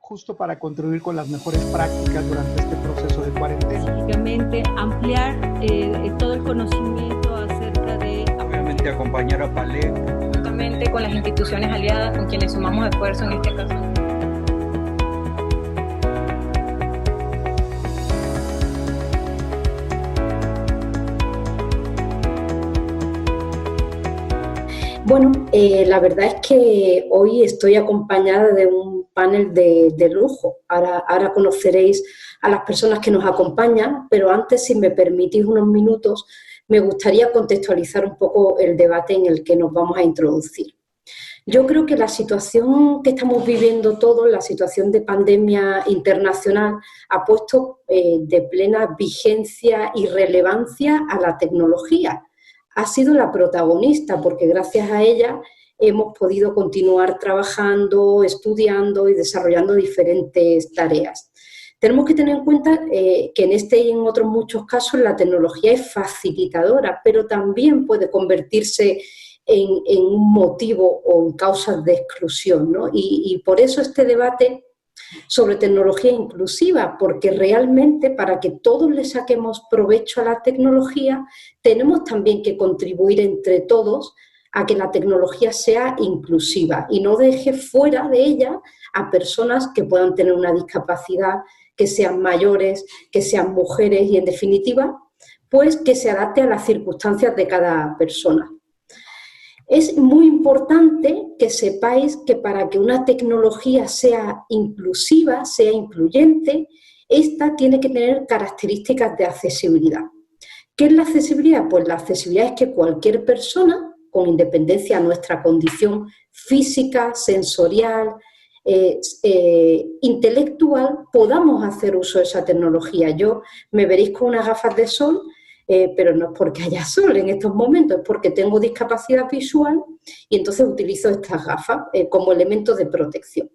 justo para contribuir con las mejores prácticas durante este proceso de cuarentena. Básicamente, ampliar todo el conocimiento acerca de... Obviamente, acompañar a PALEC. Juntamente con las instituciones aliadas, con quienes sumamos esfuerzo en este caso. Bueno, la verdad es que hoy estoy acompañada de un panel de lujo. Ahora conoceréis a las personas que nos acompañan, pero antes, si me permitís unos minutos, me gustaría contextualizar un poco el debate en el que nos vamos a introducir. Yo creo que la situación que estamos viviendo todos, la situación de pandemia internacional, ha puesto de plena vigencia y relevancia a la tecnología. Ha sido la protagonista porque gracias a ella hemos podido continuar trabajando, estudiando y desarrollando diferentes tareas. Tenemos que tener en cuenta que en este y en otros muchos casos la tecnología es facilitadora, pero también puede convertirse en un motivo o en causas de exclusión, ¿no? Y por eso este debate sobre tecnología inclusiva, porque realmente para que todos le saquemos provecho a la tecnología, tenemos también que contribuir entre todos a que la tecnología sea inclusiva y no deje fuera de ella a personas que puedan tener una discapacidad, que sean mayores, que sean mujeres y, en definitiva, pues que se adapte a las circunstancias de cada persona. Es muy importante que sepáis que para que una tecnología sea inclusiva, sea incluyente, esta tiene que tener características de accesibilidad. ¿Qué es la accesibilidad? Pues la accesibilidad es que cualquier persona, con independencia de nuestra condición física, sensorial, intelectual, podamos hacer uso de esa tecnología. Yo me veréis con unas gafas de sol, pero no es porque haya sol en estos momentos, es porque tengo discapacidad visual y entonces utilizo estas gafas como elemento de protección.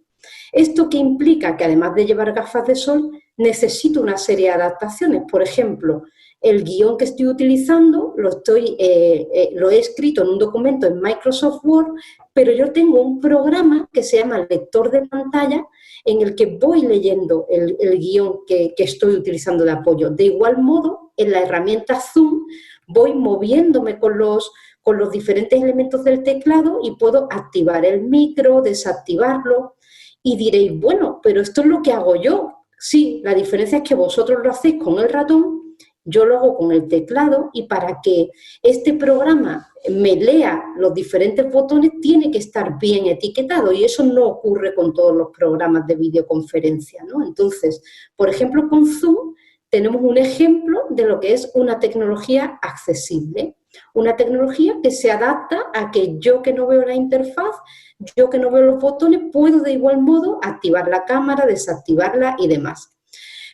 ¿Esto qué implica? Que además de llevar gafas de sol, necesito una serie de adaptaciones. Por ejemplo, el guión que estoy utilizando lo he escrito en un documento en Microsoft Word, pero yo tengo un programa que se llama lector de pantalla en el que voy leyendo el guión que estoy utilizando de apoyo. De igual modo, en la herramienta Zoom voy moviéndome con los diferentes elementos del teclado y puedo activar el micro, desactivarlo. Y diréis, bueno, pero esto es lo que hago yo. Sí, la diferencia es que vosotros lo hacéis con el ratón, yo lo hago con el teclado, y para que este programa me lea los diferentes botones tiene que estar bien etiquetado, y eso no ocurre con todos los programas de videoconferencia, ¿no? Entonces, por ejemplo, con Zoom tenemos un ejemplo de lo que es una tecnología accesible, una tecnología que se adapta a que yo, que no veo la interfaz, yo que no veo los botones, puedo de igual modo activar la cámara, desactivarla y demás.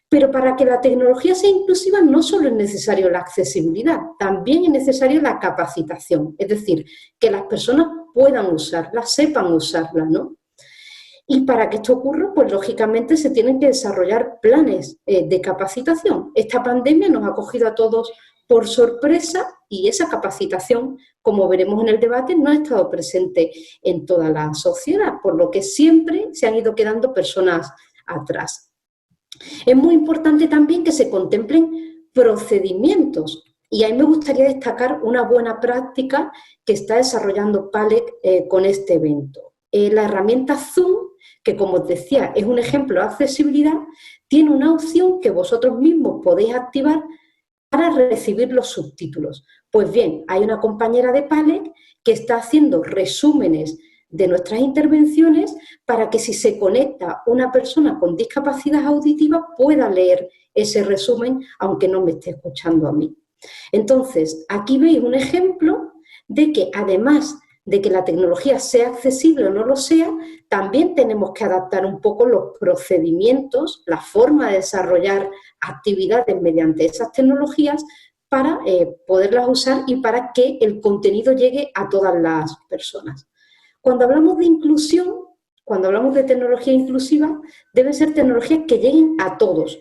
Pero para que la tecnología sea inclusiva no solo es necesario la accesibilidad, también es necesario la capacitación, es decir, que las personas puedan usarla, sepan usarla, ¿no? Y para que esto ocurra, pues lógicamente se tienen que desarrollar planes de capacitación. Esta pandemia nos ha cogido a todos por sorpresa y esa capacitación, como veremos en el debate, no ha estado presente en toda la sociedad, por lo que siempre se han ido quedando personas atrás. Es muy importante también que se contemplen procedimientos, y ahí me gustaría destacar una buena práctica que está desarrollando PALEC con este evento. La herramienta Zoom, que como os decía es un ejemplo de accesibilidad, tiene una opción que vosotros mismos podéis activar para recibir los subtítulos. Pues bien, hay una compañera de PALEC que está haciendo resúmenes de nuestras intervenciones para que si se conecta una persona con discapacidad auditiva pueda leer ese resumen aunque no me esté escuchando a mí. Entonces, aquí veis un ejemplo de que además de que la tecnología sea accesible o no lo sea, también tenemos que adaptar un poco los procedimientos, la forma de desarrollar actividades mediante esas tecnologías para poderlas usar y para que el contenido llegue a todas las personas. Cuando hablamos de inclusión, cuando hablamos de tecnología inclusiva, deben ser tecnologías que lleguen a todos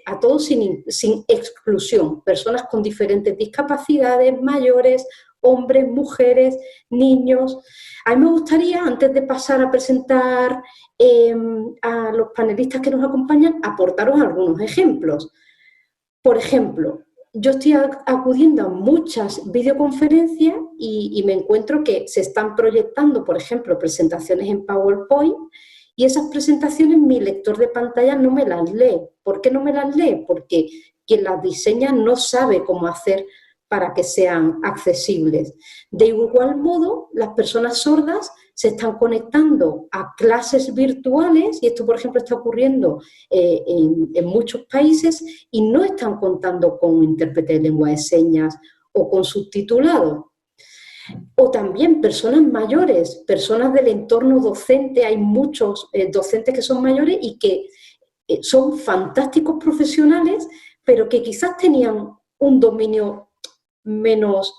sin exclusión, personas con diferentes discapacidades, mayores hombres, mujeres, niños. A mí me gustaría, antes de pasar a presentar a los panelistas que nos acompañan, aportaros algunos ejemplos. Por ejemplo, yo estoy acudiendo a muchas videoconferencias y me encuentro que se están proyectando, por ejemplo, presentaciones en PowerPoint, y esas presentaciones mi lector de pantalla no me las lee. ¿Por qué no me las lee? Porque quien las diseña no sabe cómo hacer para que sean accesibles. De igual modo, las personas sordas se están conectando a clases virtuales, y esto, por ejemplo, está ocurriendo en muchos países, y no están contando con un intérprete de lengua de señas o con subtitulado. O también personas mayores, personas del entorno docente. Hay muchos docentes que son mayores y que son fantásticos profesionales, pero que quizás tenían un dominio menos,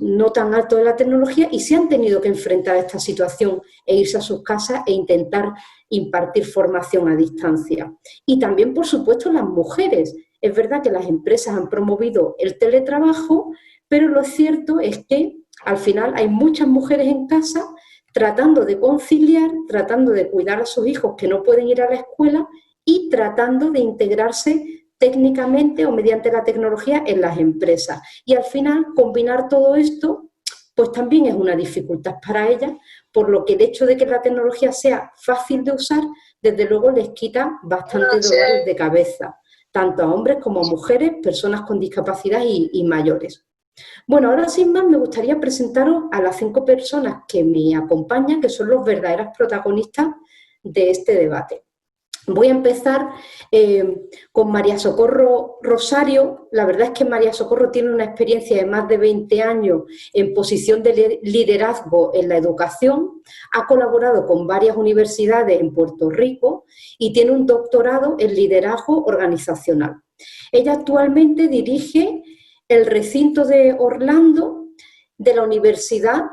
no tan alto de la tecnología, y se han tenido que enfrentar a esta situación e irse a sus casas e intentar impartir formación a distancia. Y también, por supuesto, las mujeres. Es verdad que las empresas han promovido el teletrabajo, pero lo cierto es que al final hay muchas mujeres en casa tratando de conciliar, tratando de cuidar a sus hijos que no pueden ir a la escuela y tratando de integrarse técnicamente o mediante la tecnología en las empresas. Y al final combinar todo esto pues también es una dificultad para ellas, por lo que el hecho de que la tecnología sea fácil de usar, desde luego les quita bastantes dolores de cabeza, tanto a hombres como a mujeres, personas con discapacidad y mayores. Bueno, ahora sin más me gustaría presentaros a las 5 personas que me acompañan, que son los verdaderos protagonistas de este debate. Voy a empezar con María Socorro Rosario. La verdad es que María Socorro tiene una experiencia de más de 20 años en posición de liderazgo en la educación, ha colaborado con varias universidades en Puerto Rico y tiene un doctorado en liderazgo organizacional. Ella actualmente dirige el recinto de Orlando de la Universidad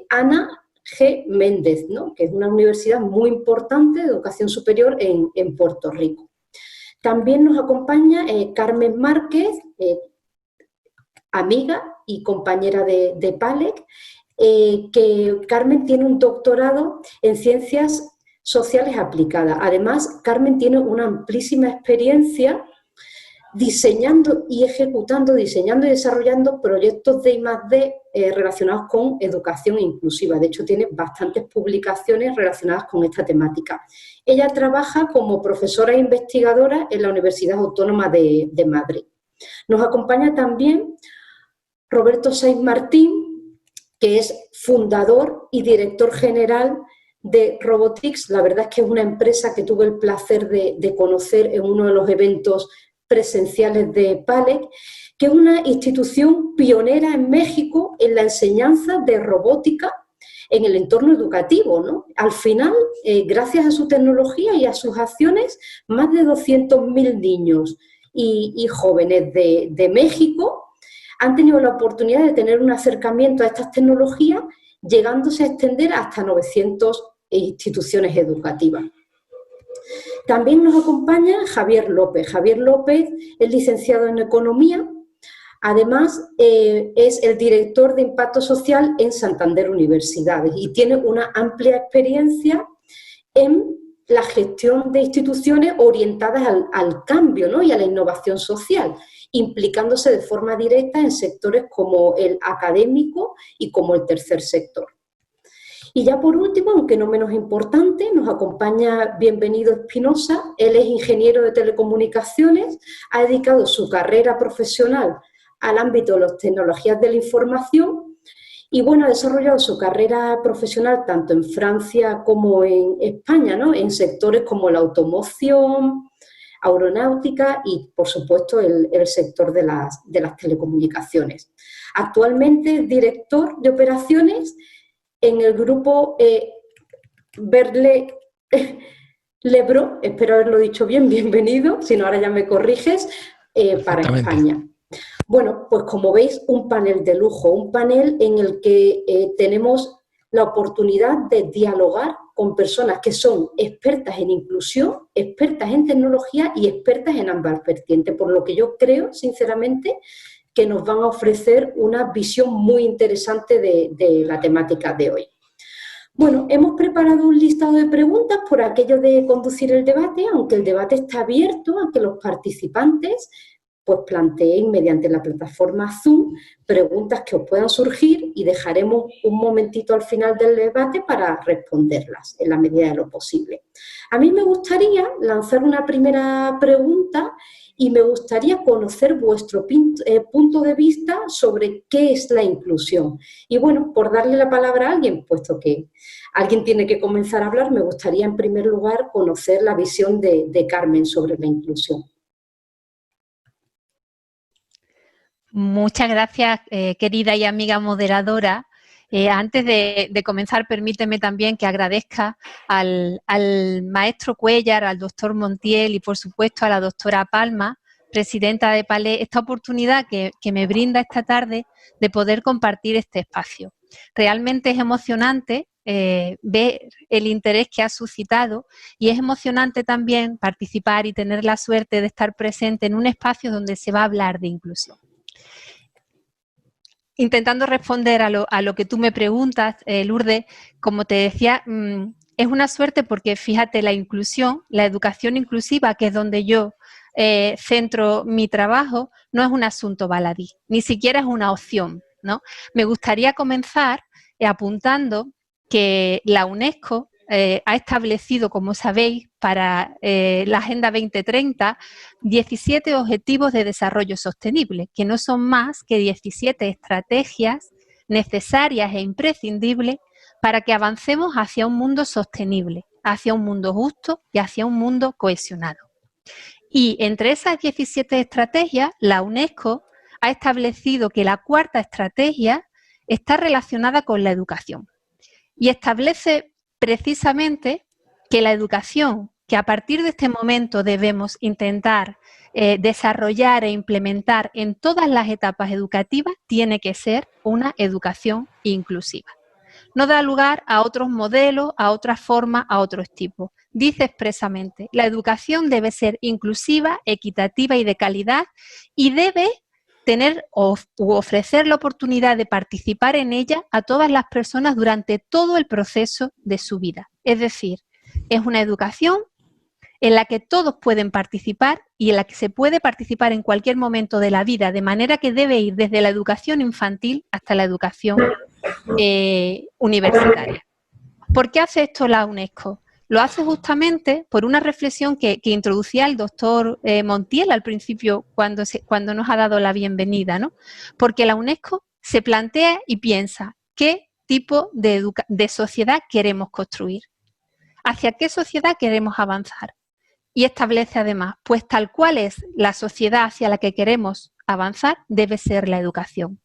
Ana G. Méndez, ¿no?, que es una universidad muy importante de educación superior en Puerto Rico. También nos acompaña Carmen Márquez, amiga y compañera de PALEC, que Carmen tiene un doctorado en Ciencias Sociales Aplicadas. Además, Carmen tiene una amplísima experiencia diseñando y desarrollando proyectos de I+D relacionados con educación inclusiva. De hecho, tiene bastantes publicaciones relacionadas con esta temática. Ella trabaja como profesora e investigadora en la Universidad Autónoma de Madrid. Nos acompaña también Roberto Saiz Martín, que es fundador y director general de Robotics. La verdad es que es una empresa que tuve el placer de conocer en uno de los eventos presenciales de PALEC, que es una institución pionera en México en la enseñanza de robótica en el entorno educativo, ¿no? Al final, gracias a su tecnología y a sus acciones, más de 200.000 niños y jóvenes de México han tenido la oportunidad de tener un acercamiento a estas tecnologías, llegándose a extender hasta 900 instituciones educativas. También nos acompaña Javier López. Javier López es licenciado en Economía, además es el director de Impacto Social en Santander Universidades y tiene una amplia experiencia en la gestión de instituciones orientadas al cambio, ¿no?, y a la innovación social, implicándose de forma directa en sectores como el académico y como el tercer sector. Y ya por último, aunque no menos importante, nos acompaña Bienvenido Espinosa. Él es ingeniero de telecomunicaciones, ha dedicado su carrera profesional al ámbito de las tecnologías de la información y, bueno, ha desarrollado su carrera profesional tanto en Francia como en España, ¿no?, en sectores como la automoción, aeronáutica y, por supuesto, el sector de las telecomunicaciones. Actualmente es director de operaciones en el grupo Berle Lebro, espero haberlo dicho bien, bienvenido, si no ahora ya me corriges, para España. Bueno, pues como veis, un panel de lujo, un panel en el que tenemos la oportunidad de dialogar con personas que son expertas en inclusión, expertas en tecnología y expertas en ambas vertientes, por lo que yo creo, sinceramente, que nos van a ofrecer una visión muy interesante de la temática de hoy. Bueno, hemos preparado un listado de preguntas por aquello de conducir el debate, aunque el debate está abierto a que los participantes pues planteen mediante la plataforma Zoom preguntas que os puedan surgir y dejaremos un momentito al final del debate para responderlas en la medida de lo posible. A mí me gustaría lanzar una primera pregunta y me gustaría conocer vuestro punto de vista sobre qué es la inclusión. Y bueno, por darle la palabra a alguien, puesto que alguien tiene que comenzar a hablar, me gustaría en primer lugar conocer la visión de Carmen sobre la inclusión. Muchas gracias, querida y amiga moderadora. Antes de comenzar, permíteme también que agradezca al maestro Cuéllar, al doctor Montiel y, por supuesto, a la doctora Palma, presidenta de PALE, esta oportunidad que me brinda esta tarde de poder compartir este espacio. Realmente es emocionante ver el interés que ha suscitado y es emocionante también participar y tener la suerte de estar presente en un espacio donde se va a hablar de inclusión. Intentando responder a lo que tú me preguntas, Lourdes, como te decía, es una suerte porque, fíjate, la inclusión, la educación inclusiva, que es donde yo centro mi trabajo, no es un asunto baladí, ni siquiera es una opción, ¿no? Me gustaría comenzar apuntando que la UNESCO ha establecido, como sabéis, para la Agenda 2030, 17 Objetivos de Desarrollo Sostenible, que no son más que 17 estrategias necesarias e imprescindibles para que avancemos hacia un mundo sostenible, hacia un mundo justo y hacia un mundo cohesionado. Y entre esas 17 estrategias, la UNESCO ha establecido que la cuarta estrategia está relacionada con la educación y establece precisamente que la educación, que a partir de este momento debemos intentar desarrollar e implementar en todas las etapas educativas, tiene que ser una educación inclusiva. No da lugar a otros modelos, a otras formas, a otros tipos. Dice expresamente, la educación debe ser inclusiva, equitativa y de calidad y debe tener u ofrecer la oportunidad de participar en ella a todas las personas durante todo el proceso de su vida. Es decir, es una educación en la que todos pueden participar y en la que se puede participar en cualquier momento de la vida, de manera que debe ir desde la educación infantil hasta la educación universitaria. ¿Por qué hace esto la UNESCO? Lo hace justamente por una reflexión que introducía el doctor Montiel al principio cuando nos ha dado la bienvenida, ¿no? Porque la UNESCO se plantea y piensa qué tipo de sociedad queremos construir, hacia qué sociedad queremos avanzar. Y establece además, pues tal cual es la sociedad hacia la que queremos avanzar, debe ser la educación.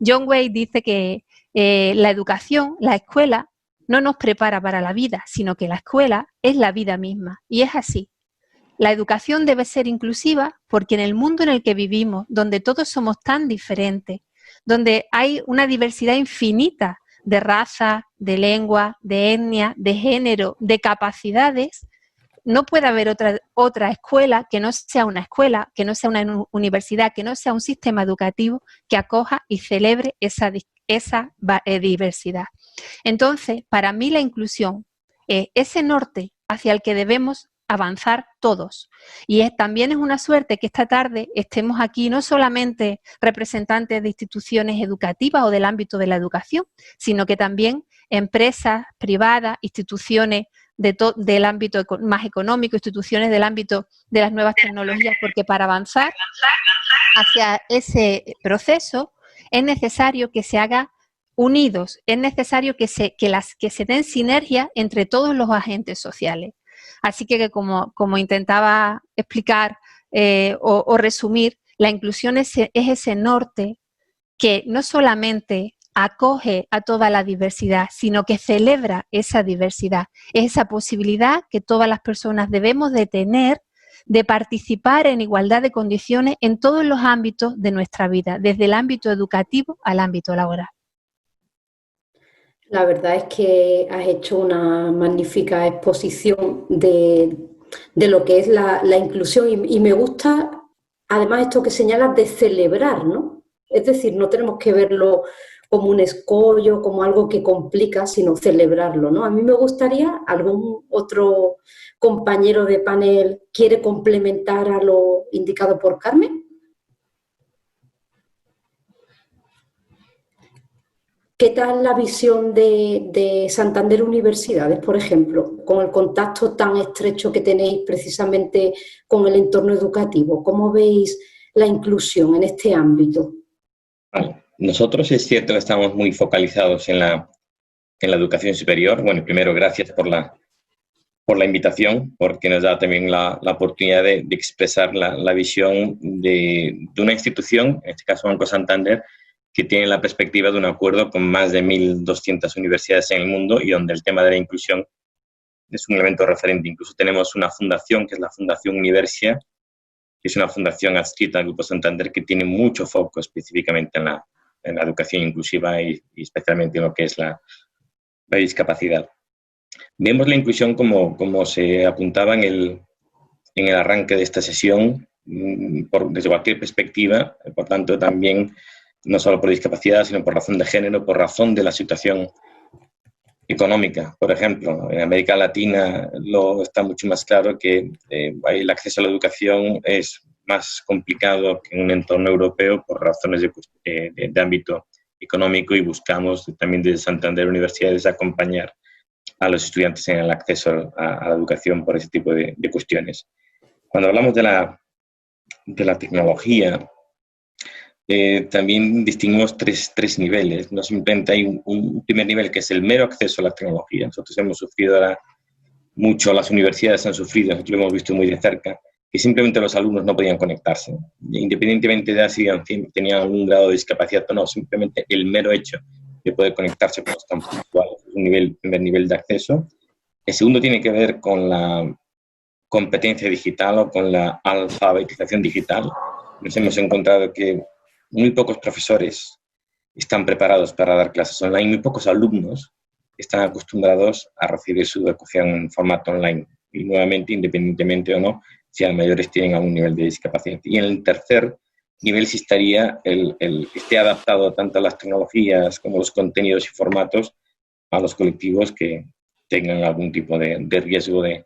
John Wade dice que la educación, la escuela, no nos prepara para la vida, sino que la escuela es la vida misma. Y es así. La educación debe ser inclusiva porque en el mundo en el que vivimos, donde todos somos tan diferentes, donde hay una diversidad infinita de razas, de lenguas, de etnias, de género, de capacidades, no puede haber otra escuela que no sea una escuela, que no sea una universidad, que no sea un sistema educativo que acoja y celebre esa diversidad. Entonces, para mí la inclusión es ese norte hacia el que debemos avanzar todos. Y también es una suerte que esta tarde estemos aquí no solamente representantes de instituciones educativas o del ámbito de la educación, sino que también empresas privadas, instituciones del ámbito más económico, instituciones del ámbito de las nuevas tecnologías, porque para avanzar hacia ese proceso es necesario que se haga unidos, es necesario que se den sinergia entre todos los agentes sociales. Así que como intentaba explicar o resumir, la inclusión es ese norte que no solamente acoge a toda la diversidad, sino que celebra esa diversidad. Es esa posibilidad que todas las personas debemos de tener de participar en igualdad de condiciones en todos los ámbitos de nuestra vida, desde el ámbito educativo al ámbito laboral. La verdad es que has hecho una magnífica exposición de lo que es la inclusión y me gusta además esto que señalas de celebrar, ¿no? Es decir, no tenemos que verlo como un escollo, como algo que complica, sino celebrarlo, ¿no? A mí me gustaría, ¿algún otro compañero de panel quiere complementar a lo indicado por Carmen? ¿Qué tal la visión de Santander Universidades, por ejemplo, con el contacto tan estrecho que tenéis precisamente con el entorno educativo? ¿Cómo veis la inclusión en este ámbito? Vale. Nosotros es cierto que estamos muy focalizados en la educación superior. Bueno, primero, gracias por la invitación, porque nos da también la oportunidad de expresar la visión de una institución, en este caso Banco Santander, que tiene la perspectiva de un acuerdo con más de 1.200 universidades en el mundo y donde el tema de la inclusión es un elemento referente. Incluso tenemos una fundación, que es la Fundación Universia, que es una fundación adscrita al Grupo Santander que tiene mucho foco específicamente en la educación inclusiva y especialmente en lo que es la discapacidad. Vemos la inclusión como se apuntaba en el arranque de esta sesión, desde cualquier perspectiva, por tanto también no solo por discapacidad, sino por razón de género, por razón de la situación económica. Por ejemplo, en América Latina está mucho más claro que el acceso a la educación es más complicado que en un entorno europeo por razones de ámbito económico, y buscamos también desde Santander Universidades acompañar a los estudiantes en el acceso a la educación por ese tipo de cuestiones. Cuando hablamos de la tecnología, también distinguimos tres niveles. No simplemente hay un primer nivel que es el mero acceso a la tecnología. Nosotros hemos sufrido ahora mucho, las universidades han sufrido, nosotros lo hemos visto muy de cerca, que simplemente los alumnos no podían conectarse, independientemente de si tenían algún grado de discapacidad o no, simplemente el mero hecho de poder conectarse con los campos virtuales es un primer nivel de acceso. El segundo tiene que ver con la competencia digital o con la alfabetización digital. Nos hemos encontrado que muy pocos profesores están preparados para dar clases online, muy pocos alumnos están acostumbrados a recibir su educación en formato online. Y nuevamente, independientemente o no, si los mayores tienen algún nivel de discapacidad. Y en el tercer nivel sí estaría esté adaptado tanto a las tecnologías como los contenidos y formatos a los colectivos que tengan algún tipo de riesgo de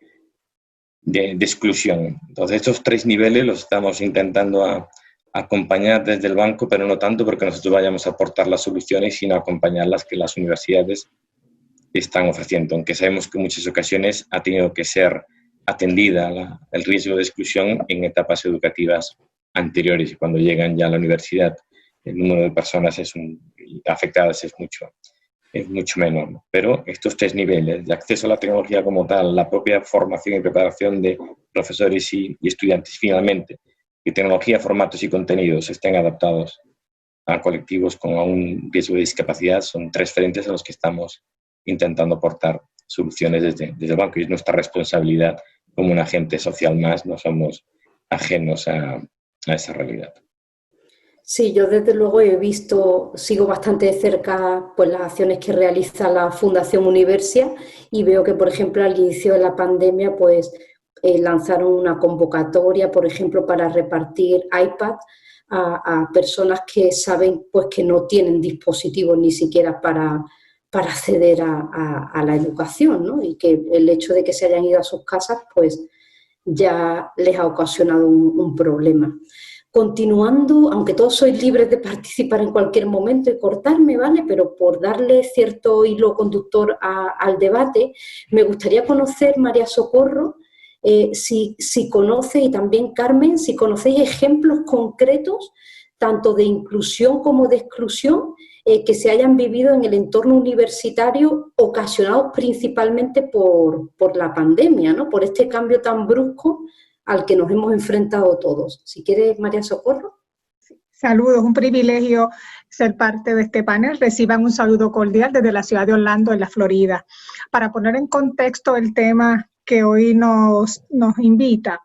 exclusión. Entonces, estos tres niveles los estamos intentando acompañar desde el banco, pero no tanto porque nosotros vayamos a aportar las soluciones, sino acompañarlas que las universidades están ofreciendo, aunque sabemos que en muchas ocasiones ha tenido que ser atendida el riesgo de exclusión en etapas educativas anteriores, y cuando llegan ya a la universidad el número de personas afectadas es mucho menor, ¿no? Pero estos tres niveles de acceso a la tecnología como tal, la propia formación y preparación de profesores y estudiantes, finalmente, que tecnología, formatos y contenidos estén adaptados a colectivos con un riesgo de discapacidad, son tres frentes a los que estamos intentando aportar soluciones desde el banco, y es nuestra responsabilidad como un agente social más, no somos ajenos a esa realidad. Sí, yo desde luego sigo bastante de cerca pues, las acciones que realiza la Fundación Universia, y veo que, por ejemplo, al inicio de la pandemia, pues lanzaron una convocatoria, por ejemplo, para repartir iPad a personas que saben pues, que no tienen dispositivos ni siquiera para acceder a la educación, ¿no? Y que el hecho de que se hayan ido a sus casas, pues ya les ha ocasionado un problema. Continuando, aunque todos sois libres de participar en cualquier momento y cortarme, ¿vale? Pero por darle cierto hilo conductor al debate, me gustaría conocer, María Socorro, si conoce, y también Carmen, si conocéis ejemplos concretos, tanto de inclusión como de exclusión, que se hayan vivido en el entorno universitario, ocasionados principalmente por la pandemia, ¿no? Por este cambio tan brusco al que nos hemos enfrentado todos. Si quieres, María Socorro. Saludos, un privilegio ser parte de este panel. Reciban un saludo cordial desde la ciudad de Orlando, en la Florida. Para poner en contexto el tema que hoy nos invita.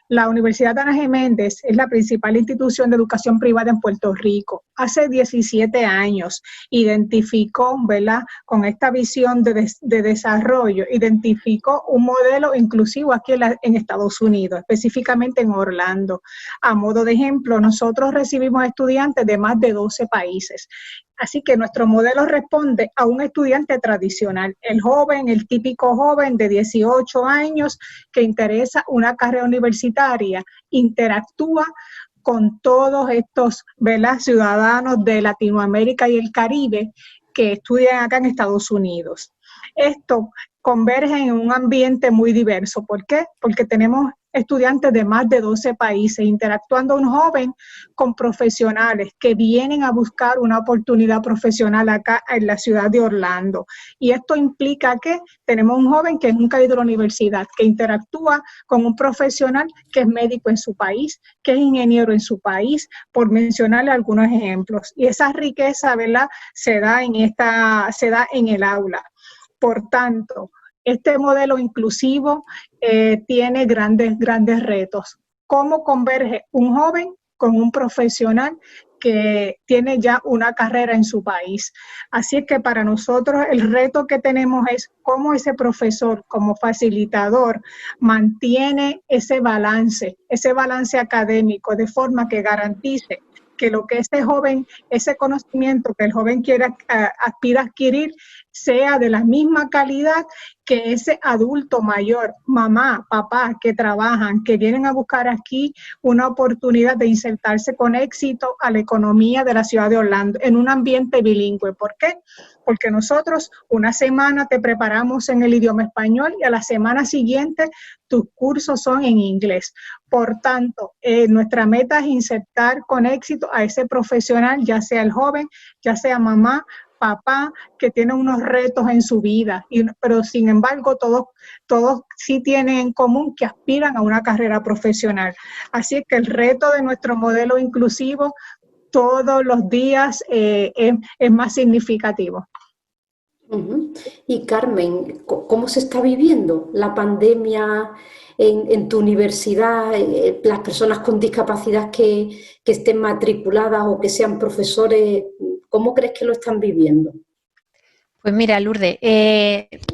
La Universidad Ana G. Méndez es la principal institución de educación privada en Puerto Rico. Hace 17 años identificó, ¿verdad?, con esta visión de desarrollo, identificó un modelo inclusivo aquí en Estados Unidos, específicamente en Orlando. A modo de ejemplo, nosotros recibimos estudiantes de más de 12 países. Así que nuestro modelo responde a un estudiante tradicional, el joven, el típico joven de 18 años que interesa una carrera universitaria, interactúa con todos estos, ¿verdad?, ciudadanos de Latinoamérica y el Caribe que estudian acá en Estados Unidos. Esto converge en un ambiente muy diverso. ¿Por qué? Porque tenemos estudiantes de más de 12 países, interactuando un joven con profesionales que vienen a buscar una oportunidad profesional acá en la ciudad de Orlando. Y esto implica que tenemos un joven que nunca ha ido a la universidad, que interactúa con un profesional que es médico en su país, que es ingeniero en su país, por mencionarle algunos ejemplos. Y esa riqueza, ¿verdad?, se da en el aula. Por tanto, este modelo inclusivo tiene grandes retos. ¿Cómo converge un joven con un profesional que tiene ya una carrera en su país? Así es que para nosotros el reto que tenemos es cómo ese profesor, como facilitador, mantiene ese balance académico, de forma que garantice que lo que ese joven, ese conocimiento que el joven aspira a adquirir, sea de la misma calidad que ese adulto mayor, mamá, papá, que trabajan, que vienen a buscar aquí una oportunidad de insertarse con éxito a la economía de la ciudad de Orlando, en un ambiente bilingüe. ¿Por qué? Porque nosotros una semana te preparamos en el idioma español y a la semana siguiente tus cursos son en inglés. Por tanto, nuestra meta es insertar con éxito a ese profesional, ya sea el joven, ya sea mamá, papá, que tiene unos retos en su vida, pero sin embargo todos sí tienen en común que aspiran a una carrera profesional. Así es que el reto de nuestro modelo inclusivo todos los días es más significativo. Uh-huh. Y Carmen, ¿cómo se está viviendo la pandemia en tu universidad? Las personas con discapacidad que estén matriculadas o que sean profesores, ¿cómo crees que lo están viviendo? Pues mira, Lourdes,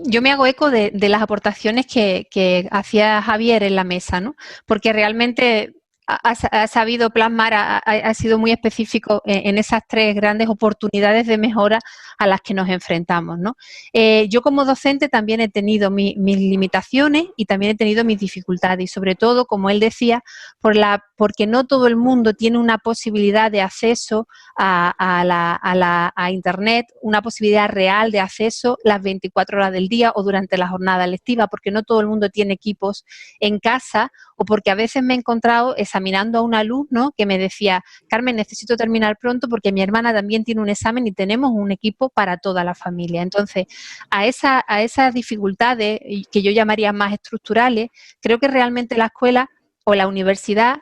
yo me hago eco de las aportaciones que hacía Javier en la mesa, ¿no? Porque realmente ha sabido plasmar, ha sido muy específico en esas tres grandes oportunidades de mejora a las que nos enfrentamos, ¿no? Yo como docente también he tenido mis limitaciones y también he tenido mis dificultades y sobre todo, como él decía, porque no todo el mundo tiene una posibilidad de acceso a Internet, una posibilidad real de acceso las 24 horas del día o durante la jornada lectiva, porque no todo el mundo tiene equipos en casa o porque a veces me he encontrado examinando a un alumno que me decía, Carmen, necesito terminar pronto porque mi hermana también tiene un examen y tenemos un equipo para toda la familia. Entonces, a esas dificultades que yo llamaría más estructurales, creo que realmente la escuela o la universidad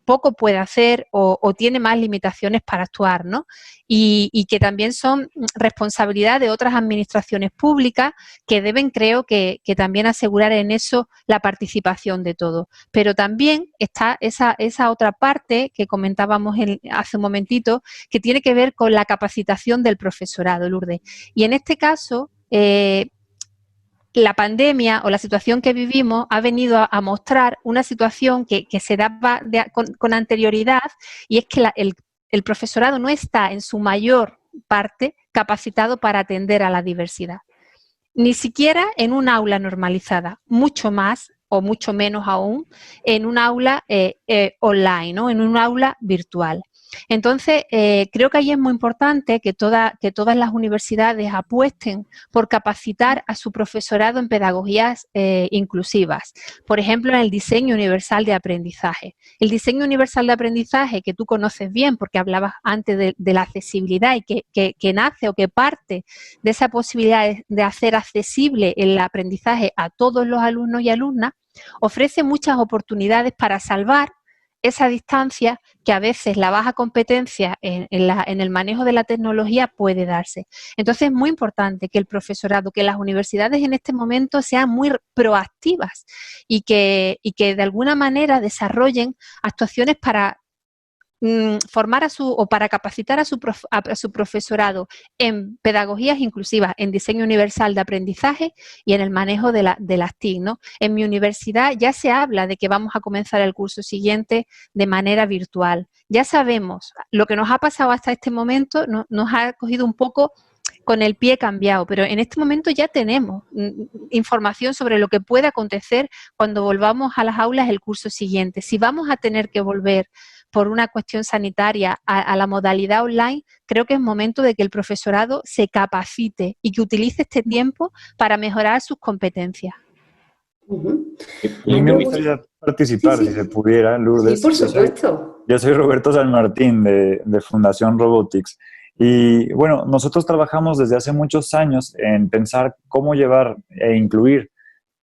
poco puede hacer o tiene más limitaciones para actuar, ¿no? Y que también son responsabilidad de otras administraciones públicas que deben, creo, que también asegurar en eso la participación de todos. Pero también está esa otra parte que comentábamos hace un momentito, que tiene que ver con la capacitación del profesorado, Lourdes. Y en este caso, la pandemia o la situación que vivimos ha venido a mostrar una situación que se daba con anterioridad, y es que el profesorado no está en su mayor parte capacitado para atender a la diversidad. Ni siquiera en un aula normalizada, mucho más o mucho menos aún en un aula online, ¿no? En un aula virtual. Entonces, creo que ahí es muy importante que todas las universidades apuesten por capacitar a su profesorado en pedagogías inclusivas. Por ejemplo, en el diseño universal de aprendizaje. El diseño universal de aprendizaje, que tú conoces bien porque hablabas antes de la accesibilidad y que nace o que parte de esa posibilidad de hacer accesible el aprendizaje a todos los alumnos y alumnas, ofrece muchas oportunidades para salvar esa distancia que a veces la baja competencia en el manejo de la tecnología puede darse. Entonces es muy importante que el profesorado, que las universidades en este momento sean muy proactivas y que de alguna manera desarrollen actuaciones para formar o para capacitar a su profesorado en pedagogías inclusivas, en diseño universal de aprendizaje y en el manejo de las TIC, ¿no? En mi universidad ya se habla de que vamos a comenzar el curso siguiente de manera virtual. Ya sabemos, lo que nos ha pasado hasta este momento nos ha cogido un poco con el pie cambiado, pero en este momento ya tenemos información sobre lo que puede acontecer cuando volvamos a las aulas el curso siguiente. Si vamos a tener que volver por una cuestión sanitaria a la modalidad online, creo que es momento de que el profesorado se capacite y que utilice este tiempo para mejorar sus competencias. Y me gustaría participar, si se pudiera, Lourdes. Sí, por supuesto. Yo soy Roberto San Martín de Fundación Robotics. Y bueno, nosotros trabajamos desde hace muchos años en pensar cómo llevar e incluir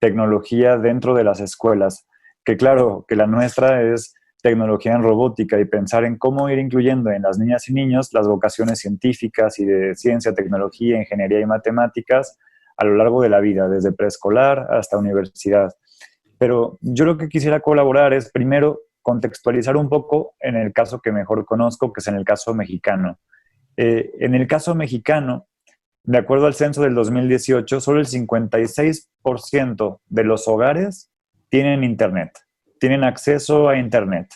tecnología dentro de las escuelas. Que claro, que la nuestra es tecnología en robótica, y pensar en cómo ir incluyendo en las niñas y niños las vocaciones científicas y de ciencia, tecnología, ingeniería y matemáticas a lo largo de la vida, desde preescolar hasta universidad. Pero yo lo que quisiera colaborar es primero contextualizar un poco en el caso que mejor conozco, que es en el caso mexicano. En el caso mexicano, de acuerdo al censo del 2018, solo el 56% de los hogares tienen internet, tienen acceso a internet.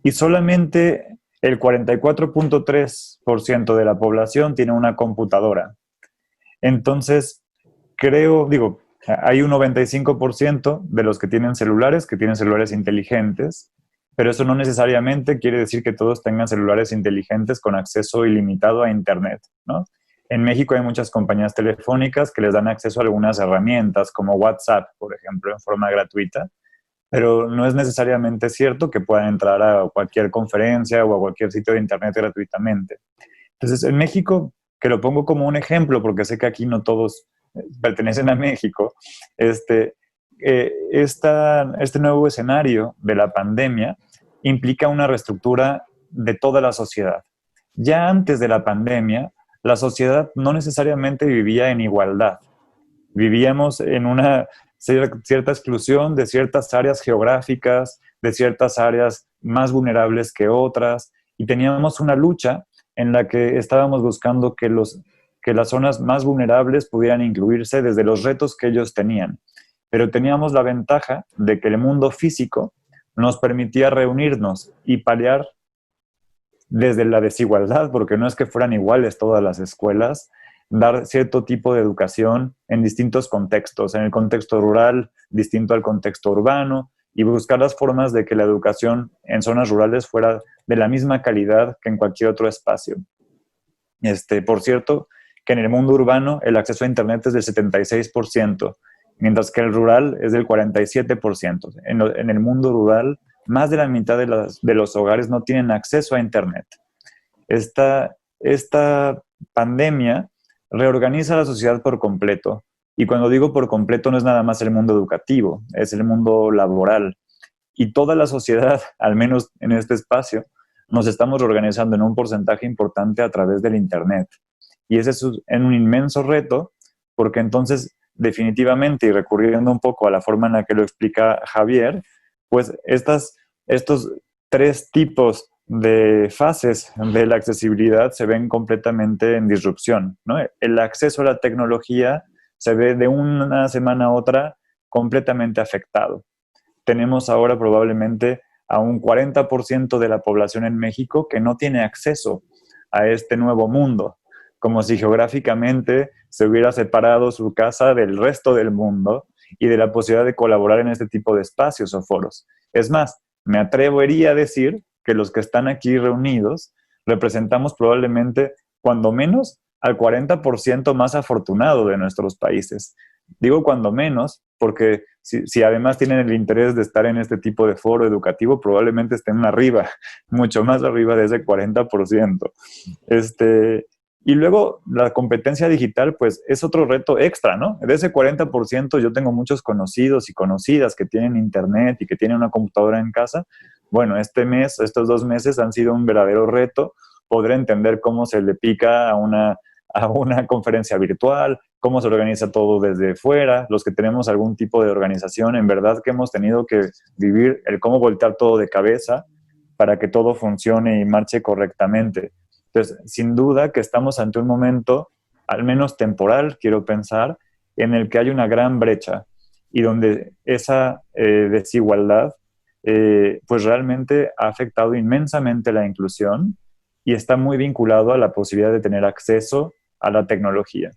Y solamente el 44.3% de la población tiene una computadora. Entonces, hay un 95% de los que tienen celulares inteligentes, pero eso no necesariamente quiere decir que todos tengan celulares inteligentes con acceso ilimitado a internet, ¿no? En México hay muchas compañías telefónicas que les dan acceso a algunas herramientas como WhatsApp, por ejemplo, en forma gratuita, pero no es necesariamente cierto que puedan entrar a cualquier conferencia o a cualquier sitio de internet gratuitamente. Entonces, en México, que lo pongo como un ejemplo porque sé que aquí no todos pertenecen a México, este nuevo escenario de la pandemia implica una reestructura de toda la sociedad. Ya antes de la pandemia, la sociedad no necesariamente vivía en igualdad. Vivíamos en una cierta exclusión de ciertas áreas geográficas, de ciertas áreas más vulnerables que otras, y teníamos una lucha en la que estábamos buscando que las zonas más vulnerables pudieran incluirse desde los retos que ellos tenían. Pero teníamos la ventaja de que el mundo físico nos permitía reunirnos y paliar desde la desigualdad, porque no es que fueran iguales todas las escuelas, dar cierto tipo de educación en distintos contextos, en el contexto rural, distinto al contexto urbano, y buscar las formas de que la educación en zonas rurales fuera de la misma calidad que en cualquier otro espacio. Por cierto, que en el mundo urbano el acceso a internet es del 76%, mientras que el rural es del 47%. En el mundo rural, más de la mitad de los hogares no tienen acceso a internet. Esta pandemia reorganiza la sociedad por completo. Y cuando digo por completo, no es nada más el mundo educativo, es el mundo laboral. Y toda la sociedad, al menos en este espacio, nos estamos reorganizando en un porcentaje importante a través del internet. Y ese es un inmenso reto, porque entonces, definitivamente, y recurriendo un poco a la forma en la que lo explica Javier, pues estos tres tipos de fases de la accesibilidad se ven completamente en disrupción, ¿no? El acceso a la tecnología se ve de una semana a otra completamente afectado. Tenemos ahora probablemente a un 40% de la población en México que no tiene acceso a este nuevo mundo, como si geográficamente se hubiera separado su casa del resto del mundo y de la posibilidad de colaborar en este tipo de espacios o foros. Es más, me atrevería a decir que los que están aquí reunidos representamos probablemente, cuando menos, al 40% más afortunado de nuestros países. Digo cuando menos, porque si además tienen el interés de estar en este tipo de foro educativo, probablemente estén arriba, mucho más arriba de ese 40%. Y luego la competencia digital, pues es otro reto extra, ¿no? De ese 40% yo tengo muchos conocidos y conocidas que tienen internet y que tienen una computadora en casa, bueno, este mes, estos 2 meses han sido un verdadero reto poder entender cómo se le pica a una conferencia virtual, cómo se organiza todo desde fuera, los que tenemos algún tipo de organización, en verdad que hemos tenido que vivir el cómo voltear todo de cabeza para que todo funcione y marche correctamente. Entonces, sin duda que estamos ante un momento, al menos temporal, quiero pensar, en el que hay una gran brecha y donde esa desigualdad pues realmente ha afectado inmensamente la inclusión y está muy vinculado a la posibilidad de tener acceso a la tecnología.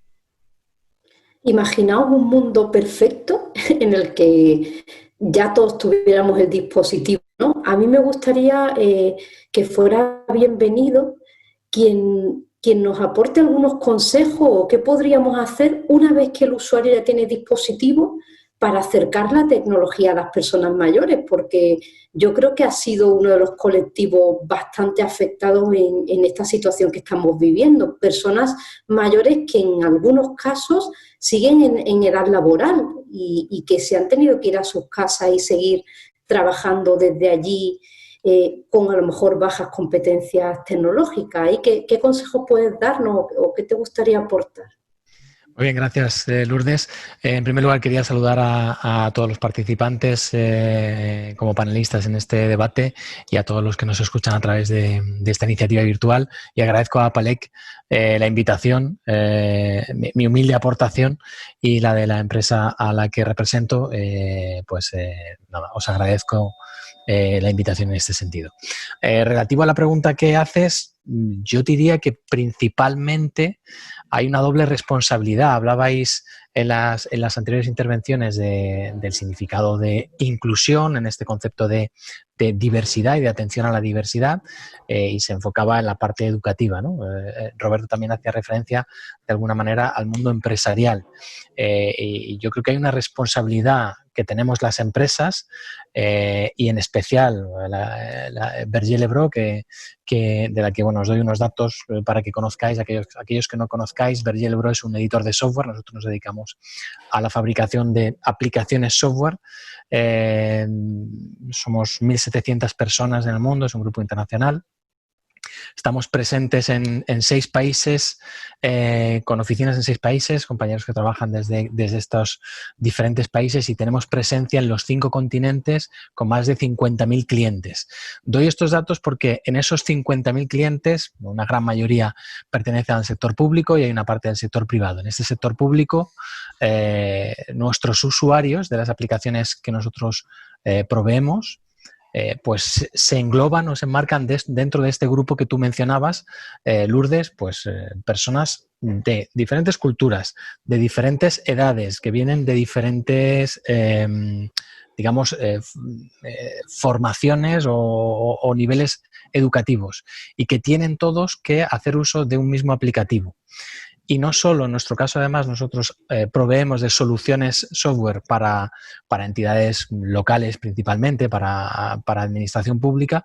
Imaginaos un mundo perfecto en el que ya todos tuviéramos el dispositivo, ¿no? A mí me gustaría que fuera bienvenido quien nos aporte algunos consejos o qué podríamos hacer una vez que el usuario ya tiene dispositivo para acercar la tecnología a las personas mayores, porque yo creo que ha sido uno de los colectivos bastante afectados en esta situación que estamos viviendo. Personas mayores que en algunos casos siguen en edad laboral y que se han tenido que ir a sus casas y seguir trabajando desde allí con a lo mejor bajas competencias tecnológicas. ¿Y qué consejos puedes darnos o qué te gustaría aportar? Muy bien, gracias, Lourdes. En primer lugar, quería saludar a todos los participantes como panelistas en este debate y a todos los que nos escuchan a través de esta iniciativa virtual. Y agradezco a Palek la invitación, mi humilde aportación y la de la empresa a la que represento. Nada, os agradezco la invitación en este sentido. Relativo a la pregunta que haces, yo diría que principalmente hay una doble responsabilidad. Hablabais en las anteriores intervenciones del significado de inclusión, en este concepto de diversidad y de atención a la diversidad, y se enfocaba en la parte educativa, ¿no? Roberto también hacía referencia de alguna manera al mundo empresarial. Y yo creo que hay una responsabilidad que tenemos las empresas y en especial la Berger Lebro, de la que os doy unos datos para que conozcáis, aquellos que no conozcáis. Berger Lebro es un editor de software. Nosotros nos dedicamos a la fabricación de aplicaciones software. Somos 1.700 personas en el mundo, es un grupo internacional. Estamos presentes en 6 países, con oficinas en 6 países, compañeros que trabajan desde estos diferentes países, y tenemos presencia en los 5 continentes con más de 50.000 clientes. Doy estos datos porque en esos 50.000 clientes, una gran mayoría pertenecen al sector público y hay una parte del sector privado. En este sector público, nuestros usuarios de las aplicaciones que nosotros proveemos, pues se engloban o se enmarcan dentro de este grupo que tú mencionabas, Lourdes, pues personas de diferentes culturas, de diferentes edades, que vienen de diferentes, formaciones o niveles educativos, y que tienen todos que hacer uso de un mismo aplicativo. Y no solo, en nuestro caso además, nosotros proveemos de soluciones software para entidades locales principalmente, para administración pública,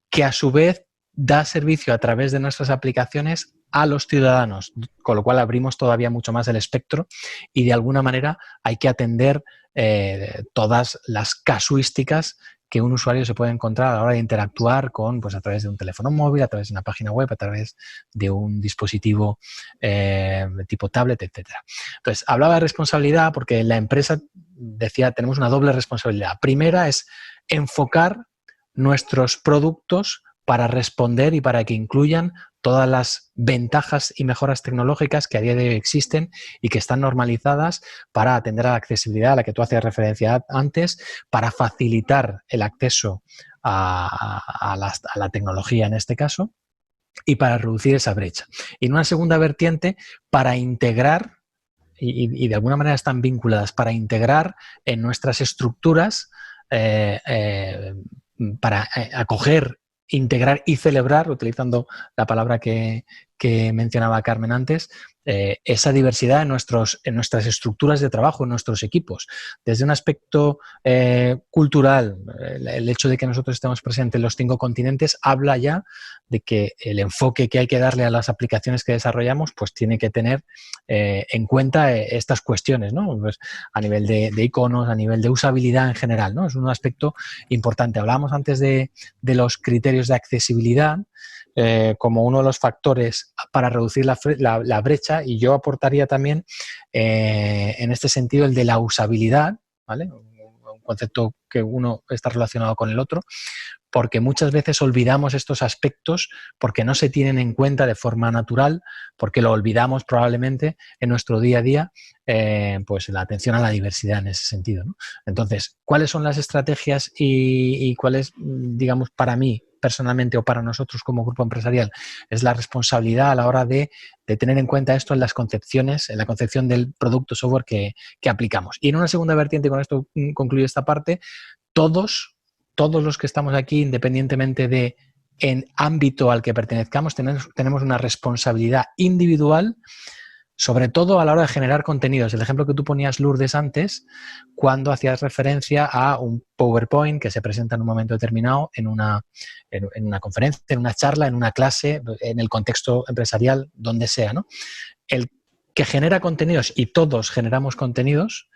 que a su vez da servicio a través de nuestras aplicaciones a los ciudadanos, con lo cual abrimos todavía mucho más el espectro y de alguna manera hay que atender todas las casuísticas que un usuario se puede encontrar a la hora de interactuar con, pues a través de un teléfono móvil, a través de una página web, a través de un dispositivo tipo tablet, etc. Entonces, hablaba de responsabilidad porque la empresa decía, tenemos una doble responsabilidad. Primera es enfocar nuestros productos para responder y para que incluyan todas las ventajas y mejoras tecnológicas que a día de hoy existen y que están normalizadas para atender a la accesibilidad a la que tú hacías referencia antes, para facilitar el acceso a la tecnología en este caso y para reducir esa brecha. Y en una segunda vertiente, para integrar, y de alguna manera están vinculadas, para integrar en nuestras estructuras, para acoger, integrar y celebrar, utilizando la palabra que que mencionaba Carmen antes, esa diversidad en nuestras estructuras de trabajo, en nuestros equipos. Desde un aspecto cultural, el hecho de que nosotros estemos presentes en los 5 continentes habla ya de que el enfoque que hay que darle a las aplicaciones que desarrollamos pues tiene que tener en cuenta estas cuestiones, ¿no? Pues a nivel de iconos, a nivel de usabilidad en general, ¿no? Es un aspecto importante. Hablábamos antes de los criterios de accesibilidad como uno de los factores para reducir la brecha, y yo aportaría también en este sentido el de la usabilidad, ¿vale? Un concepto que uno está relacionado con el otro, porque muchas veces olvidamos estos aspectos porque no se tienen en cuenta de forma natural, porque lo olvidamos probablemente en nuestro día a día, pues la atención a la diversidad en ese sentido, ¿no? Entonces, ¿cuáles son las estrategias y cuáles, digamos, para mí personalmente o para nosotros como grupo empresarial, es la responsabilidad a la hora de tener en cuenta esto en las concepciones, en la concepción del producto software que aplicamos? Y en una segunda vertiente, con esto concluyo esta parte, todos los que estamos aquí, independientemente de en ámbito al que pertenezcamos, tenemos una responsabilidad individual, sobre todo a la hora de generar contenidos. El ejemplo que tú ponías, Lourdes, antes, cuando hacías referencia a un PowerPoint que se presenta en un momento determinado en una conferencia, en una charla, en una clase, en el contexto empresarial, donde sea, ¿no? El que genera contenidos, y todos generamos contenidos,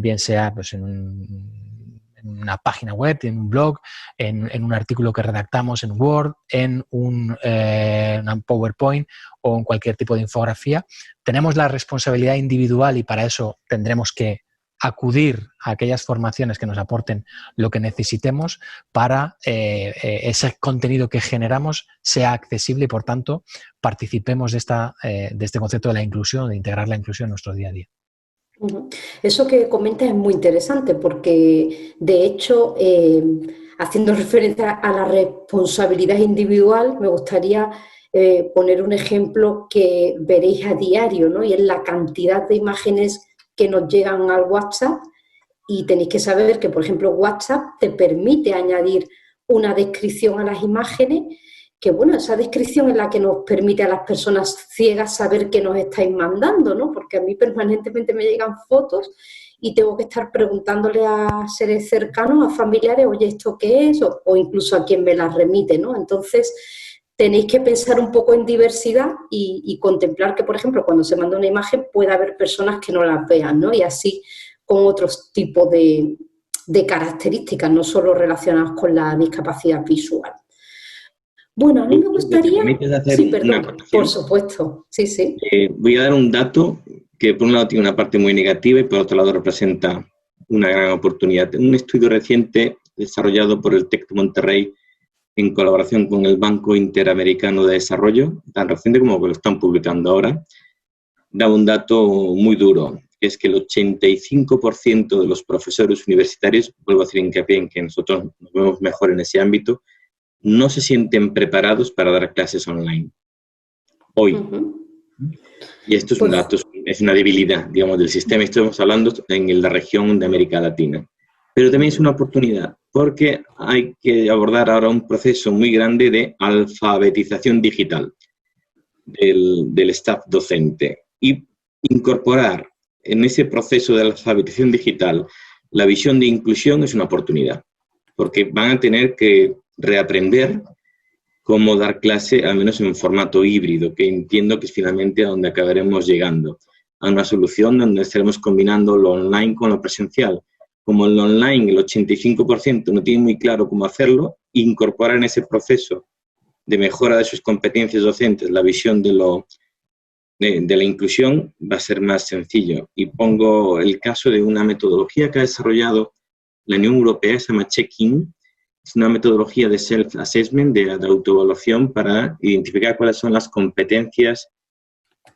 bien sea pues, en una página web, en un blog, en un artículo que redactamos en Word, en un PowerPoint o en cualquier tipo de infografía. Tenemos la responsabilidad individual, y para eso tendremos que acudir a aquellas formaciones que nos aporten lo que necesitemos para ese contenido que generamos sea accesible y, por tanto, participemos de este concepto de la inclusión, de integrar la inclusión en nuestro día a día. Eso que comentas es muy interesante porque, de hecho, haciendo referencia a la responsabilidad individual, me gustaría poner un ejemplo que veréis a diario, ¿no? Y es la cantidad de imágenes que nos llegan al WhatsApp, y tenéis que saber que, por ejemplo, WhatsApp te permite añadir una descripción a las imágenes, que bueno, esa descripción es la que nos permite a las personas ciegas saber qué nos estáis mandando, ¿no? Porque a mí permanentemente me llegan fotos y tengo que estar preguntándole a seres cercanos, a familiares, oye, ¿esto qué es? O incluso a quien me las remite, ¿no? Entonces, tenéis que pensar un poco en diversidad y contemplar que, por ejemplo, cuando se manda una imagen puede haber personas que no las vean, ¿no? Y así con otros tipos de características, no solo relacionadas con la discapacidad visual. Bueno, a mí me gustaría... Sí, perdón, por supuesto, sí, sí. Voy a dar un dato que por un lado tiene una parte muy negativa y por otro lado representa una gran oportunidad. Un estudio reciente desarrollado por el TEC de Monterrey en colaboración con el Banco Interamericano de Desarrollo, tan reciente como que lo están publicando ahora, da un dato muy duro, que es que el 85% de los profesores universitarios, vuelvo a hacer hincapié en que nosotros nos vemos mejor en ese ámbito, no se sienten preparados para dar clases online hoy. Y esto es un dato, es una debilidad, digamos, del sistema. Estamos hablando en la región de América Latina. Pero también es una oportunidad, porque hay que abordar ahora un proceso muy grande de alfabetización digital del staff docente y incorporar en ese proceso de alfabetización digital la visión de inclusión es una oportunidad, porque van a tener que reaprender cómo dar clase, al menos en formato híbrido, que entiendo que es finalmente a donde acabaremos llegando, a una solución donde estaremos combinando lo online con lo presencial. Como en lo online el 85% no tiene muy claro cómo hacerlo, incorporar en ese proceso de mejora de sus competencias docentes la visión de la inclusión va a ser más sencillo. Y pongo el caso de una metodología que ha desarrollado la Unión Europea, se llama Check-in. Es una metodología de self-assessment, de autoevaluación, para identificar cuáles son las competencias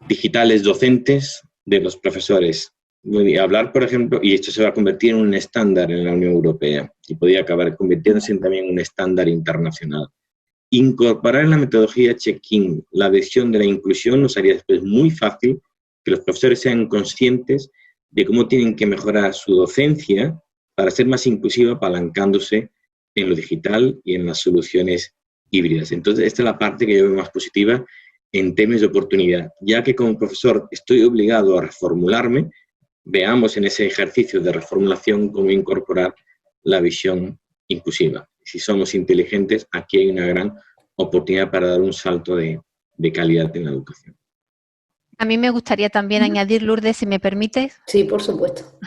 digitales docentes de los profesores. Y hablar, por ejemplo, y esto se va a convertir en un estándar en la Unión Europea y podría acabar convirtiéndose también en un estándar internacional. Incorporar en la metodología Check-in la visión de la inclusión nos haría después muy fácil que los profesores sean conscientes de cómo tienen que mejorar su docencia para ser más inclusiva, apalancándose en lo digital y en las soluciones híbridas. Entonces, esta es la parte que yo veo más positiva en temas de oportunidad, ya que como profesor estoy obligado a reformularme. Veamos en ese ejercicio de reformulación cómo incorporar la visión inclusiva. Si somos inteligentes, aquí hay una gran oportunidad para dar un salto de calidad en la educación. A mí me gustaría también añadir, Lourdes, si me permites. Sí, por supuesto.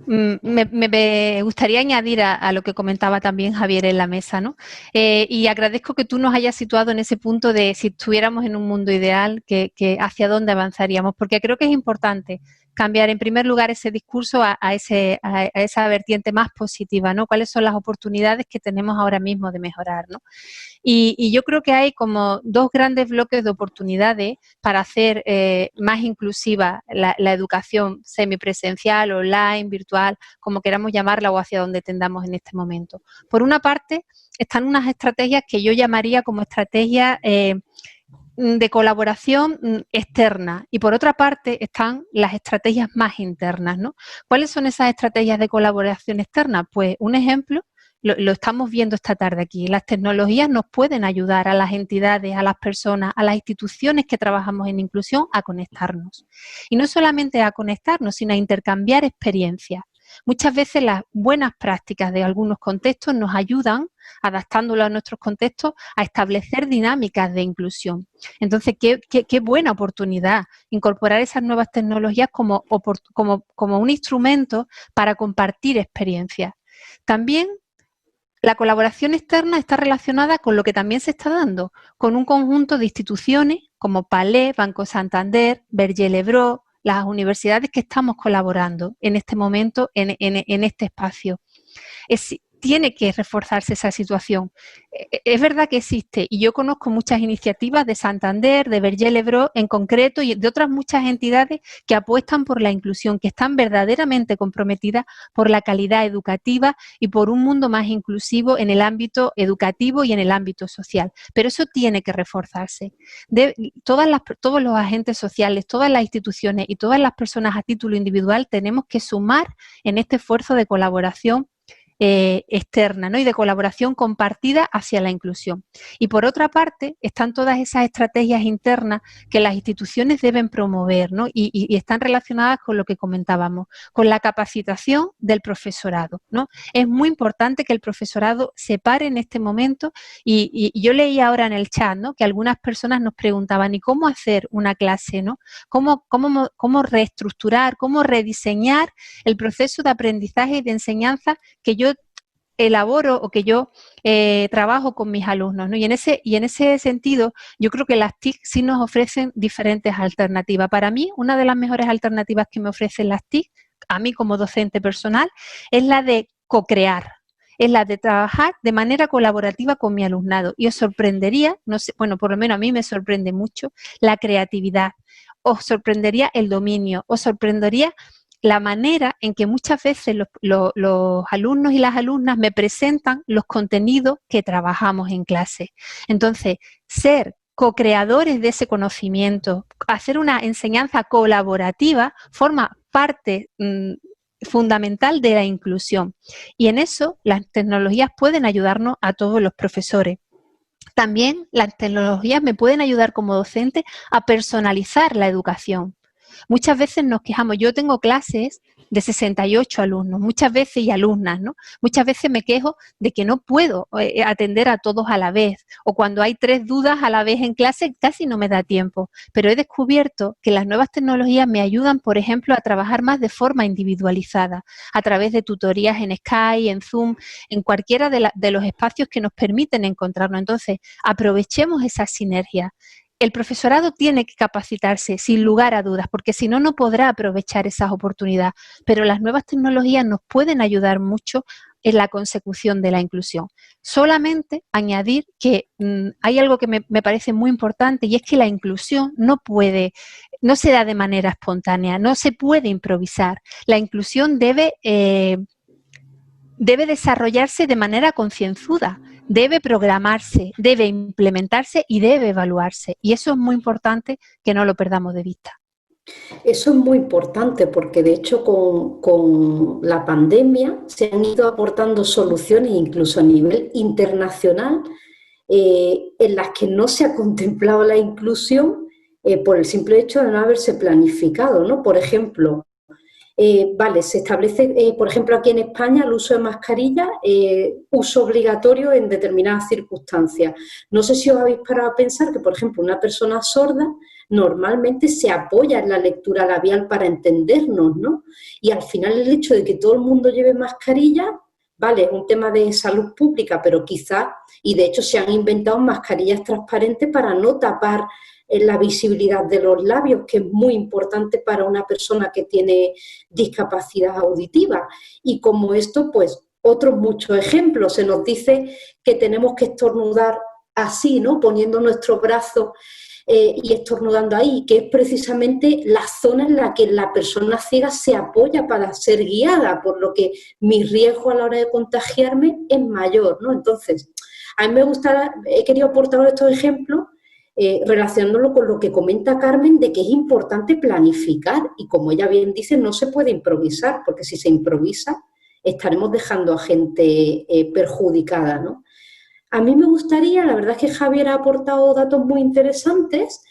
Me gustaría añadir a lo que comentaba también Javier en la mesa, ¿no? Y agradezco que tú nos hayas situado en ese punto de si estuviéramos en un mundo ideal, que hacia dónde avanzaríamos, porque creo que es importante cambiar en primer lugar ese discurso a esa vertiente más positiva, ¿no? ¿Cuáles son las oportunidades que tenemos ahora mismo de mejorar, ¿no? Y yo creo que hay como dos grandes bloques de oportunidades para hacer más inclusiva la educación semipresencial, online, virtual, como queramos llamarla o hacia donde tendamos en este momento. Por una parte, están unas estrategias que yo llamaría como estrategias de colaboración externa y por otra parte están las estrategias más internas, ¿no? ¿Cuáles son esas estrategias de colaboración externa? Pues un ejemplo lo estamos viendo esta tarde aquí. Las tecnologías nos pueden ayudar a las entidades, a las personas, a las instituciones que trabajamos en inclusión a conectarnos. Y no solamente a conectarnos, sino a intercambiar experiencias. Muchas veces las buenas prácticas de algunos contextos nos ayudan, adaptándolo a nuestros contextos, a establecer dinámicas de inclusión. Entonces, qué buena oportunidad incorporar esas nuevas tecnologías como un instrumento para compartir experiencias. También la colaboración externa está relacionada con lo que también se está dando, con un conjunto de instituciones como Palais, Banco Santander, Berger Lebron, las universidades que estamos colaborando en este momento, en este espacio. Tiene que reforzarse esa situación. Es verdad que existe y yo conozco muchas iniciativas de Santander, de Berger Lebron en concreto y de otras muchas entidades que apuestan por la inclusión, que están verdaderamente comprometidas por la calidad educativa y por un mundo más inclusivo en el ámbito educativo y en el ámbito social. Pero eso tiene que reforzarse. Todos los agentes sociales, todas las instituciones y todas las personas a título individual tenemos que sumar en este esfuerzo de colaboración externa, ¿no? Y de colaboración compartida hacia la inclusión. Y por otra parte, están todas esas estrategias internas que las instituciones deben promover, ¿no? Y están relacionadas con lo que comentábamos, con la capacitación del profesorado, ¿no? Es muy importante que el profesorado se pare en este momento y yo leí ahora en el chat, ¿no? Que algunas personas nos preguntaban ¿y cómo hacer una clase, ¿no? ¿Cómo reestructurar, cómo rediseñar el proceso de aprendizaje y de enseñanza que yo elaboro o que yo trabajo con mis alumnos, ¿no? Y en ese sentido, yo creo que las TIC sí nos ofrecen diferentes alternativas. Para mí, una de las mejores alternativas que me ofrecen las TIC, a mí como docente personal, es la de co-crear. Es la de trabajar de manera colaborativa con mi alumnado. Y os sorprendería, no sé, bueno, por lo menos a mí me sorprende mucho la creatividad, os sorprendería el dominio, os sorprendería la manera en que muchas veces los alumnos y las alumnas me presentan los contenidos que trabajamos en clase. Entonces, ser co-creadores de ese conocimiento, hacer una enseñanza colaborativa, forma parte fundamental de la inclusión. Y en eso las tecnologías pueden ayudarnos a todos los profesores. También las tecnologías me pueden ayudar como docente a personalizar la educación. Muchas veces nos quejamos, yo tengo clases de 68 alumnos, muchas veces y alumnas, ¿no? Muchas veces me quejo de que no puedo atender a todos a la vez o cuando hay 3 dudas a la vez en clase casi no me da tiempo, pero he descubierto que las nuevas tecnologías me ayudan, por ejemplo, a trabajar más de forma individualizada, a través de tutorías en Skype, en Zoom, en cualquiera de los espacios que nos permiten encontrarnos. Entonces, aprovechemos esa sinergia. El profesorado tiene que capacitarse sin lugar a dudas, porque si no, no podrá aprovechar esas oportunidades. Pero las nuevas tecnologías nos pueden ayudar mucho en la consecución de la inclusión. Solamente añadir que hay algo que me parece muy importante y es que la inclusión no se da de manera espontánea, no se puede improvisar. La inclusión debe desarrollarse de manera concienzuda. Debe programarse, debe implementarse y debe evaluarse. Y eso es muy importante que no lo perdamos de vista. Eso es muy importante porque de hecho con la pandemia se han ido aportando soluciones incluso a nivel internacional en las que no se ha contemplado la inclusión por el simple hecho de no haberse planificado, ¿no? Por ejemplo, se establece, por ejemplo, aquí en España el uso de mascarilla, uso obligatorio en determinadas circunstancias. No sé si os habéis parado a pensar que, por ejemplo, una persona sorda normalmente se apoya en la lectura labial para entendernos, ¿no? Y al final el hecho de que todo el mundo lleve mascarilla, vale, es un tema de salud pública, pero quizá, y de hecho se han inventado mascarillas transparentes para no tapar la visibilidad de los labios, que es muy importante para una persona que tiene discapacidad auditiva. Y como esto, pues otros muchos ejemplos. Se nos dice que tenemos que estornudar así, ¿no? Poniendo nuestro brazo y estornudando ahí, que es precisamente la zona en la que la persona ciega se apoya para ser guiada, por lo que mi riesgo a la hora de contagiarme es mayor, ¿no? Entonces, a mí me gusta, he querido aportar estos ejemplos relacionándolo con lo que comenta Carmen de que es importante planificar y, como ella bien dice, no se puede improvisar, porque si se improvisa estaremos dejando a gente perjudicada, ¿no? A mí me gustaría, la verdad es que Javier ha aportado datos muy interesantes,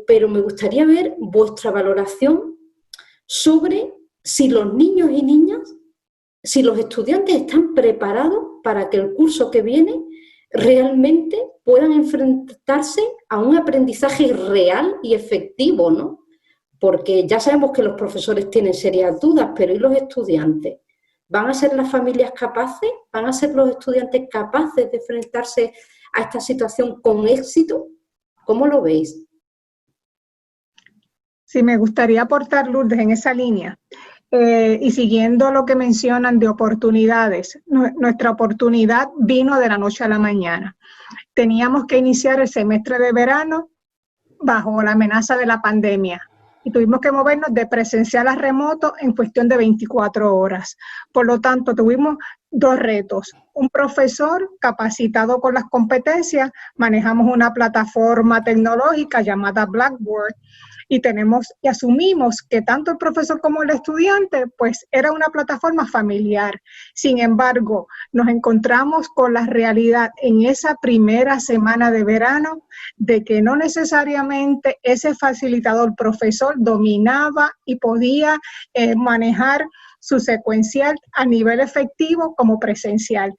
pero me gustaría ver vuestra valoración sobre si los niños y niñas, si los estudiantes están preparados para que el curso que viene realmente puedan enfrentarse a un aprendizaje real y efectivo, ¿no? Porque ya sabemos que los profesores tienen serias dudas, pero ¿y los estudiantes? ¿Van a ser las familias capaces? ¿Van a ser los estudiantes capaces de enfrentarse a esta situación con éxito? ¿Cómo lo veis? Sí, me gustaría aportar, Lourdes, en esa línea. Y siguiendo lo que mencionan de oportunidades, nuestra oportunidad vino de la noche a la mañana. Teníamos que iniciar el semestre de verano bajo la amenaza de la pandemia y tuvimos que movernos de presencial a remoto en cuestión de 24 horas. Por lo tanto, tuvimos dos retos. Un profesor capacitado con las competencias, manejamos una plataforma tecnológica llamada Blackboard, y asumimos que tanto el profesor como el estudiante, pues era una plataforma familiar. Sin embargo, nos encontramos con la realidad en esa primera semana de verano de que no necesariamente ese facilitador profesor dominaba y podía manejar su secuencial a nivel efectivo como presencial.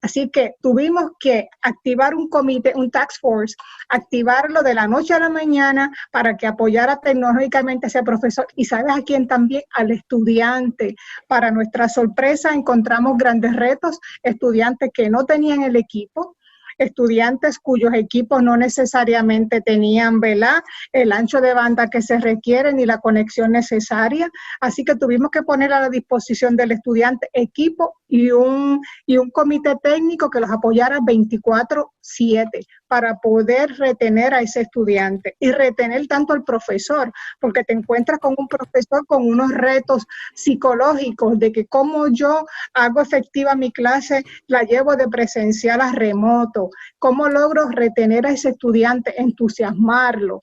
Así que tuvimos que activar un comité, un task force, activarlo de la noche a la mañana para que apoyara tecnológicamente a ese profesor. Y ¿sabes a quién también? Al estudiante. Para nuestra sorpresa encontramos grandes retos, estudiantes que no tenían el equipo, estudiantes cuyos equipos no necesariamente tenían, ¿verdad?, el ancho de banda que se requiere ni la conexión necesaria. Así que tuvimos que poner a la disposición del estudiante equipo y un comité técnico que los apoyara 24/7 para poder retener a ese estudiante y retener tanto al profesor, porque te encuentras con un profesor con unos retos psicológicos de que cómo yo hago efectiva mi clase, la llevo de presencial a remoto, cómo logro retener a ese estudiante, entusiasmarlo.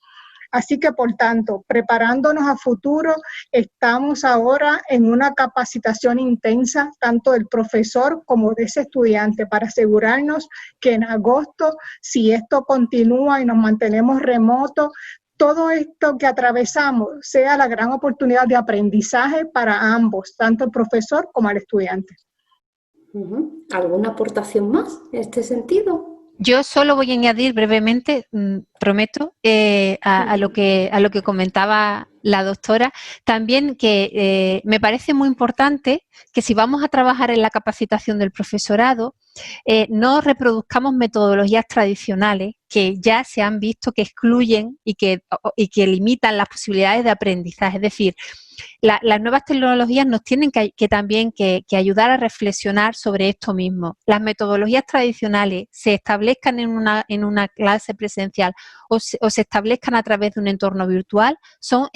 Así que, por tanto, preparándonos a futuro, estamos ahora en una capacitación intensa, tanto del profesor como de ese estudiante, para asegurarnos que en agosto, si esto continúa y nos mantenemos remotos, todo esto que atravesamos sea la gran oportunidad de aprendizaje para ambos, tanto el profesor como el estudiante. ¿Alguna aportación más en este sentido? Yo solo voy a añadir brevemente, prometo, a lo que comentaba la doctora, también que me parece muy importante que si vamos a trabajar en la capacitación del profesorado, no reproduzcamos metodologías tradicionales que ya se han visto que excluyen y que limitan las posibilidades de aprendizaje. Es decir, las nuevas tecnologías nos tienen que también que ayudar a reflexionar sobre esto mismo. Las metodologías tradicionales se establezcan en una clase presencial o se establezcan a través de un entorno virtual, son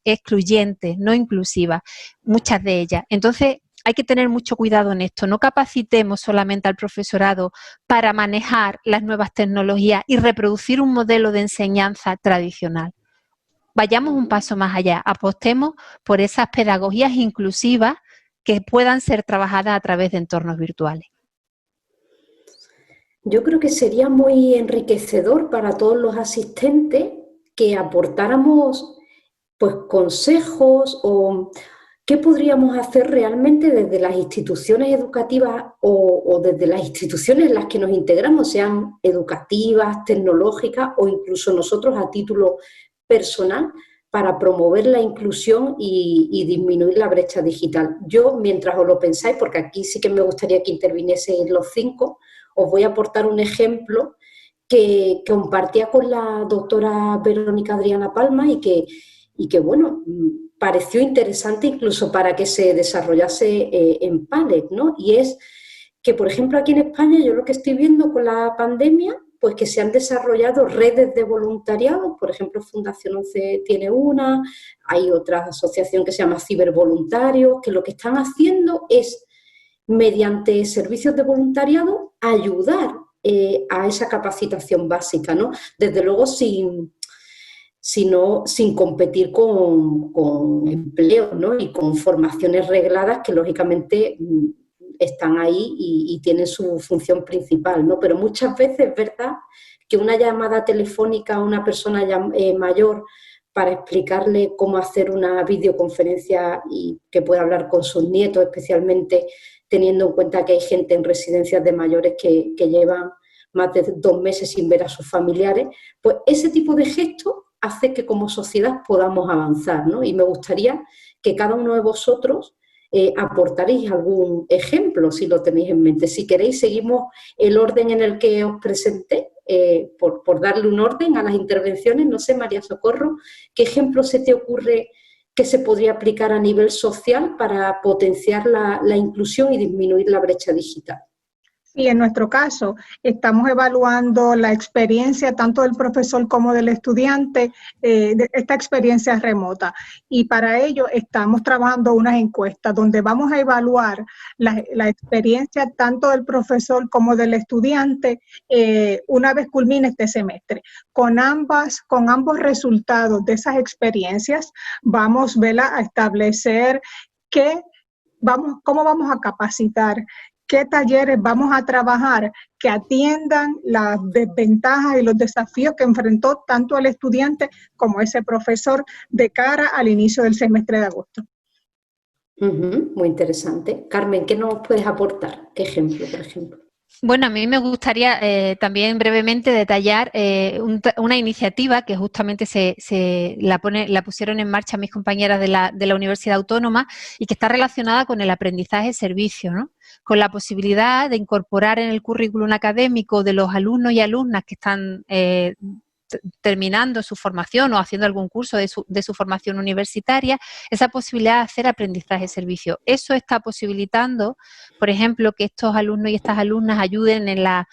excluyentes, no inclusivas, muchas de ellas. Entonces, hay que tener mucho cuidado en esto. No capacitemos solamente al profesorado para manejar las nuevas tecnologías y reproducir un modelo de enseñanza tradicional. Vayamos un paso más allá, apostemos por esas pedagogías inclusivas que puedan ser trabajadas a través de entornos virtuales. Yo creo que sería muy enriquecedor para todos los asistentes que aportáramos pues consejos o qué podríamos hacer realmente desde las instituciones educativas o desde las instituciones en las que nos integramos, sean educativas, tecnológicas o incluso nosotros a título personal, para promover la inclusión y disminuir la brecha digital. Yo, mientras os lo pensáis, porque aquí sí que me gustaría que intervinieseis los 5, os voy a aportar un ejemplo que compartía con la doctora Verónica Adriana Palma y que bueno, pareció interesante incluso para que se desarrollase en PALEC, ¿no? Y es que, por ejemplo, aquí en España, yo lo que estoy viendo con la pandemia, pues que se han desarrollado redes de voluntariado, por ejemplo, Fundación 11 tiene una, hay otra asociación que se llama Cibervoluntarios, que lo que están haciendo es, mediante servicios de voluntariado, ayudar a esa capacitación básica, ¿no? Desde luego sin competir con empleos, ¿no? Y con formaciones regladas que lógicamente están ahí y tienen su función principal, ¿no? Pero muchas veces es verdad que una llamada telefónica a una persona mayor para explicarle cómo hacer una videoconferencia y que pueda hablar con sus nietos, especialmente teniendo en cuenta que hay gente en residencias de mayores que llevan más de 2 meses sin ver a sus familiares, pues ese tipo de gestos hace que como sociedad podamos avanzar, ¿no? Y me gustaría que cada uno de vosotros aportaréis algún ejemplo, si lo tenéis en mente. Si queréis, seguimos el orden en el que os presenté, por darle un orden a las intervenciones. No sé, María Socorro, ¿qué ejemplo se te ocurre que se podría aplicar a nivel social para potenciar la inclusión y disminuir la brecha digital? Y en nuestro caso, estamos evaluando la experiencia tanto del profesor como del estudiante, de esta experiencia remota. Y para ello estamos trabajando unas encuestas donde vamos a evaluar la experiencia tanto del profesor como del estudiante una vez culmine este semestre. Con ambos resultados de esas experiencias, vamos a establecer cómo vamos a capacitar, qué talleres vamos a trabajar que atiendan las desventajas y los desafíos que enfrentó tanto el estudiante como ese profesor de cara al inicio del semestre de agosto. Muy interesante. Carmen, ¿qué nos puedes aportar? ¿Qué ejemplo, por ejemplo? Bueno, a mí me gustaría también brevemente detallar una iniciativa que justamente la pusieron en marcha mis compañeras de la Universidad Autónoma y que está relacionada con el aprendizaje-servicio, ¿no? Con la posibilidad de incorporar en el currículum académico de los alumnos y alumnas que están terminando su formación o haciendo algún curso de su formación universitaria, esa posibilidad de hacer aprendizaje-servicio. Eso está posibilitando, por ejemplo, que estos alumnos y estas alumnas ayuden en la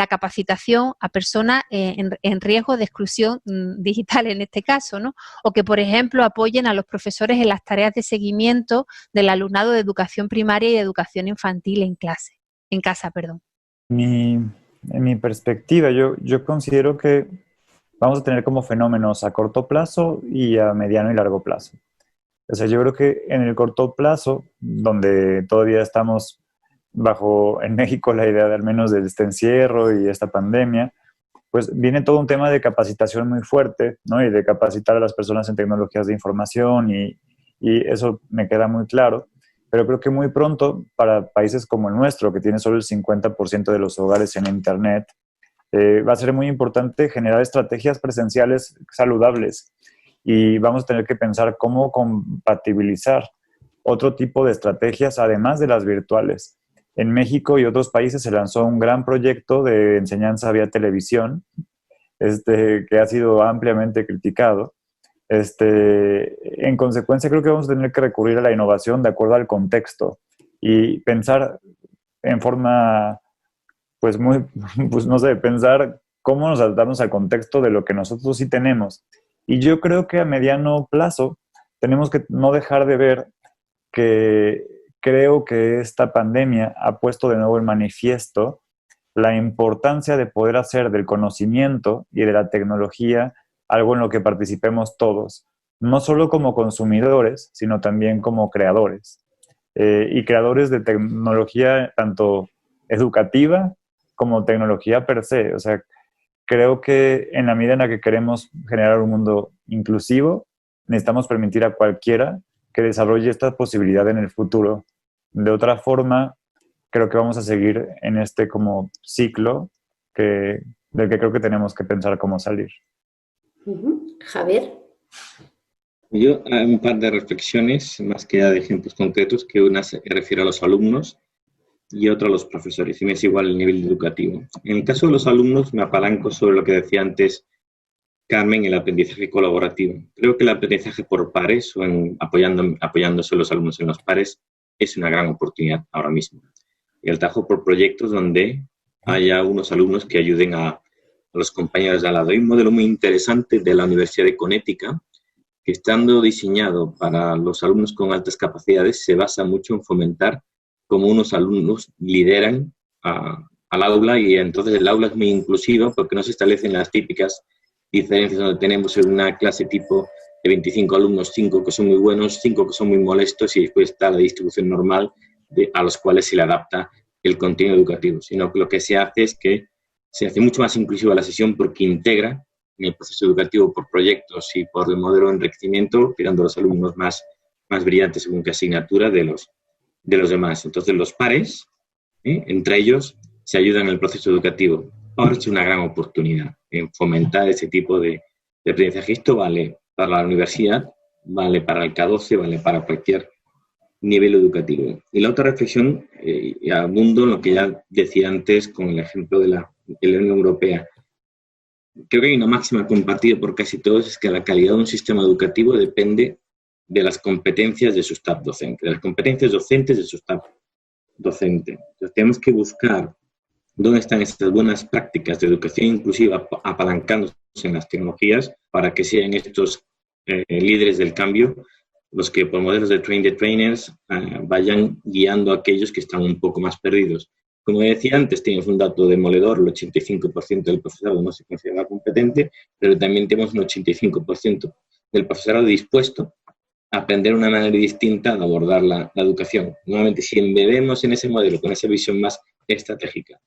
capacitación a personas en riesgo de exclusión digital en este caso, ¿no? O que, por ejemplo, apoyen a los profesores en las tareas de seguimiento del alumnado de educación primaria y de educación infantil en casa. En mi perspectiva, yo considero que vamos a tener como fenómenos a corto plazo y a mediano y largo plazo. O sea, yo creo que en el corto plazo, donde todavía estamos bajo, en México, la idea de al menos de este encierro y esta pandemia, pues viene todo un tema de capacitación muy fuerte, ¿no? Y de capacitar a las personas en tecnologías de información y eso me queda muy claro. Pero creo que muy pronto, para países como el nuestro, que tiene solo el 50% de los hogares en Internet, va a ser muy importante generar estrategias presenciales saludables y vamos a tener que pensar cómo compatibilizar otro tipo de estrategias además de las virtuales. En México y otros países se lanzó un gran proyecto de enseñanza vía televisión, que ha sido ampliamente criticado. En consecuencia, creo que vamos a tener que recurrir a la innovación de acuerdo al contexto y pensar en forma, pensar cómo nos adaptamos al contexto de lo que nosotros sí tenemos. Y yo creo que a mediano plazo tenemos que no dejar de ver que creo que esta pandemia ha puesto de nuevo en manifiesto la importancia de poder hacer del conocimiento y de la tecnología algo en lo que participemos todos, no solo como consumidores, sino también como creadores. Y creadores de tecnología tanto educativa como tecnología per se. O sea, creo que en la medida en la que queremos generar un mundo inclusivo, necesitamos permitir a cualquiera que desarrolle esta posibilidad en el futuro. De otra forma, creo que vamos a seguir en este como ciclo del que creo que tenemos que pensar cómo salir. Javier. Yo un par de reflexiones, más que ya de ejemplos concretos, que una se refiere a los alumnos y otra a los profesores, y me es igual el nivel educativo. En el caso de los alumnos, me apalanco sobre lo que decía antes Carmen, el aprendizaje colaborativo. Creo que el aprendizaje por pares, o apoyándose los alumnos en los pares, es una gran oportunidad ahora mismo. Y el trabajo por proyectos donde haya unos alumnos que ayuden a los compañeros de al lado. Hay un modelo muy interesante de la Universidad de Connecticut, que estando diseñado para los alumnos con altas capacidades, se basa mucho en fomentar cómo unos alumnos lideran al aula, y entonces el aula es muy inclusiva porque no se establecen las típicas diferencias donde tenemos en una clase tipo de 25 alumnos, 5 que son muy buenos, 5 que son muy molestos, y después está la distribución normal a los cuales se le adapta el contenido educativo, sino que lo que se hace es que se hace mucho más inclusiva la sesión porque integra en el proceso educativo por proyectos y por el modelo de enriquecimiento, tirando a los alumnos más brillantes según qué asignatura de los demás. Entonces los pares, entre ellos, se ayudan en el proceso educativo. Ahora es una gran oportunidad en fomentar ese tipo de aprendizaje. Esto vale para la universidad, vale para el K12, vale para cualquier nivel educativo. Y la otra reflexión, abundo en lo que ya decía antes con el ejemplo de la Unión Europea. Creo que hay una máxima compartida por casi todos, es que la calidad de un sistema educativo depende de las competencias de su staff docente, de las competencias docentes de su staff docente. Entonces tenemos que buscar dónde están estas buenas prácticas de educación inclusiva apalancándose en las tecnologías para que sean estos líderes del cambio los que por modelos de train the trainers vayan guiando a aquellos que están un poco más perdidos. Como decía antes, tenemos un dato demoledor, el 85% del profesorado no se considera competente, pero también tenemos un 85% del profesorado dispuesto a aprender una manera distinta de abordar la educación. Nuevamente, si embebemos en ese modelo, con esa visión más estratégica,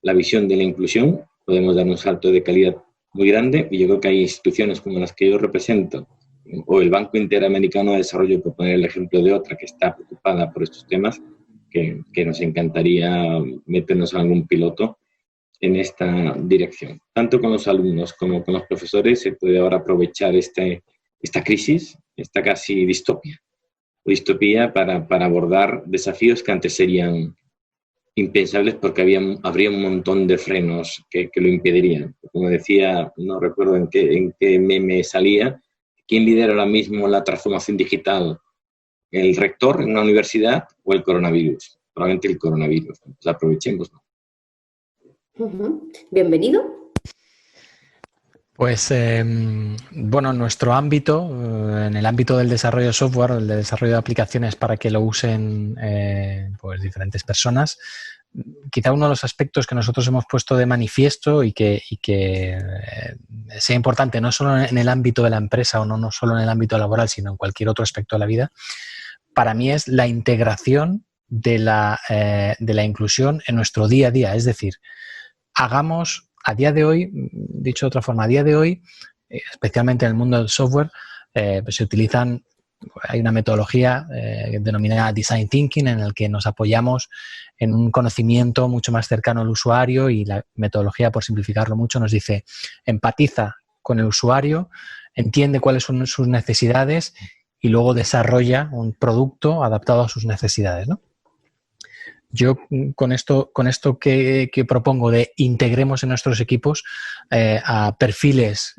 la visión de la inclusión, podemos dar un salto de calidad muy grande, y yo creo que hay instituciones como las que yo represento, o el Banco Interamericano de Desarrollo, por poner el ejemplo de otra que está preocupada por estos temas, que nos encantaría meternos en algún piloto en esta dirección. Tanto con los alumnos como con los profesores se puede ahora aprovechar esta crisis, esta casi distopía para abordar desafíos que antes serían impensables porque habría un montón de frenos que lo impedirían. Como decía, no recuerdo en qué meme salía, ¿quién lidera ahora mismo la transformación digital? ¿El rector en una universidad o el coronavirus? Probablemente el coronavirus. Pues aprovechemos, ¿no? Bienvenido. Pues, bueno, en nuestro ámbito, en el ámbito del desarrollo de software, el de desarrollo de aplicaciones para que lo usen pues diferentes personas, quizá uno de los aspectos que nosotros hemos puesto de manifiesto y que sea importante no solo en el ámbito de la empresa o no solo en el ámbito laboral, sino en cualquier otro aspecto de la vida, para mí es la integración de la inclusión en nuestro día a día. Es decir, hagamos a día de hoy, dicho de otra forma, a día de hoy, especialmente en el mundo del software, se utilizan, hay una metodología denominada Design Thinking en el que nos apoyamos en un conocimiento mucho más cercano al usuario, y la metodología, por simplificarlo mucho, nos dice: empatiza con el usuario, entiende cuáles son sus necesidades y luego desarrolla un producto adaptado a sus necesidades, ¿no? Yo con esto que propongo de integremos en nuestros equipos a perfiles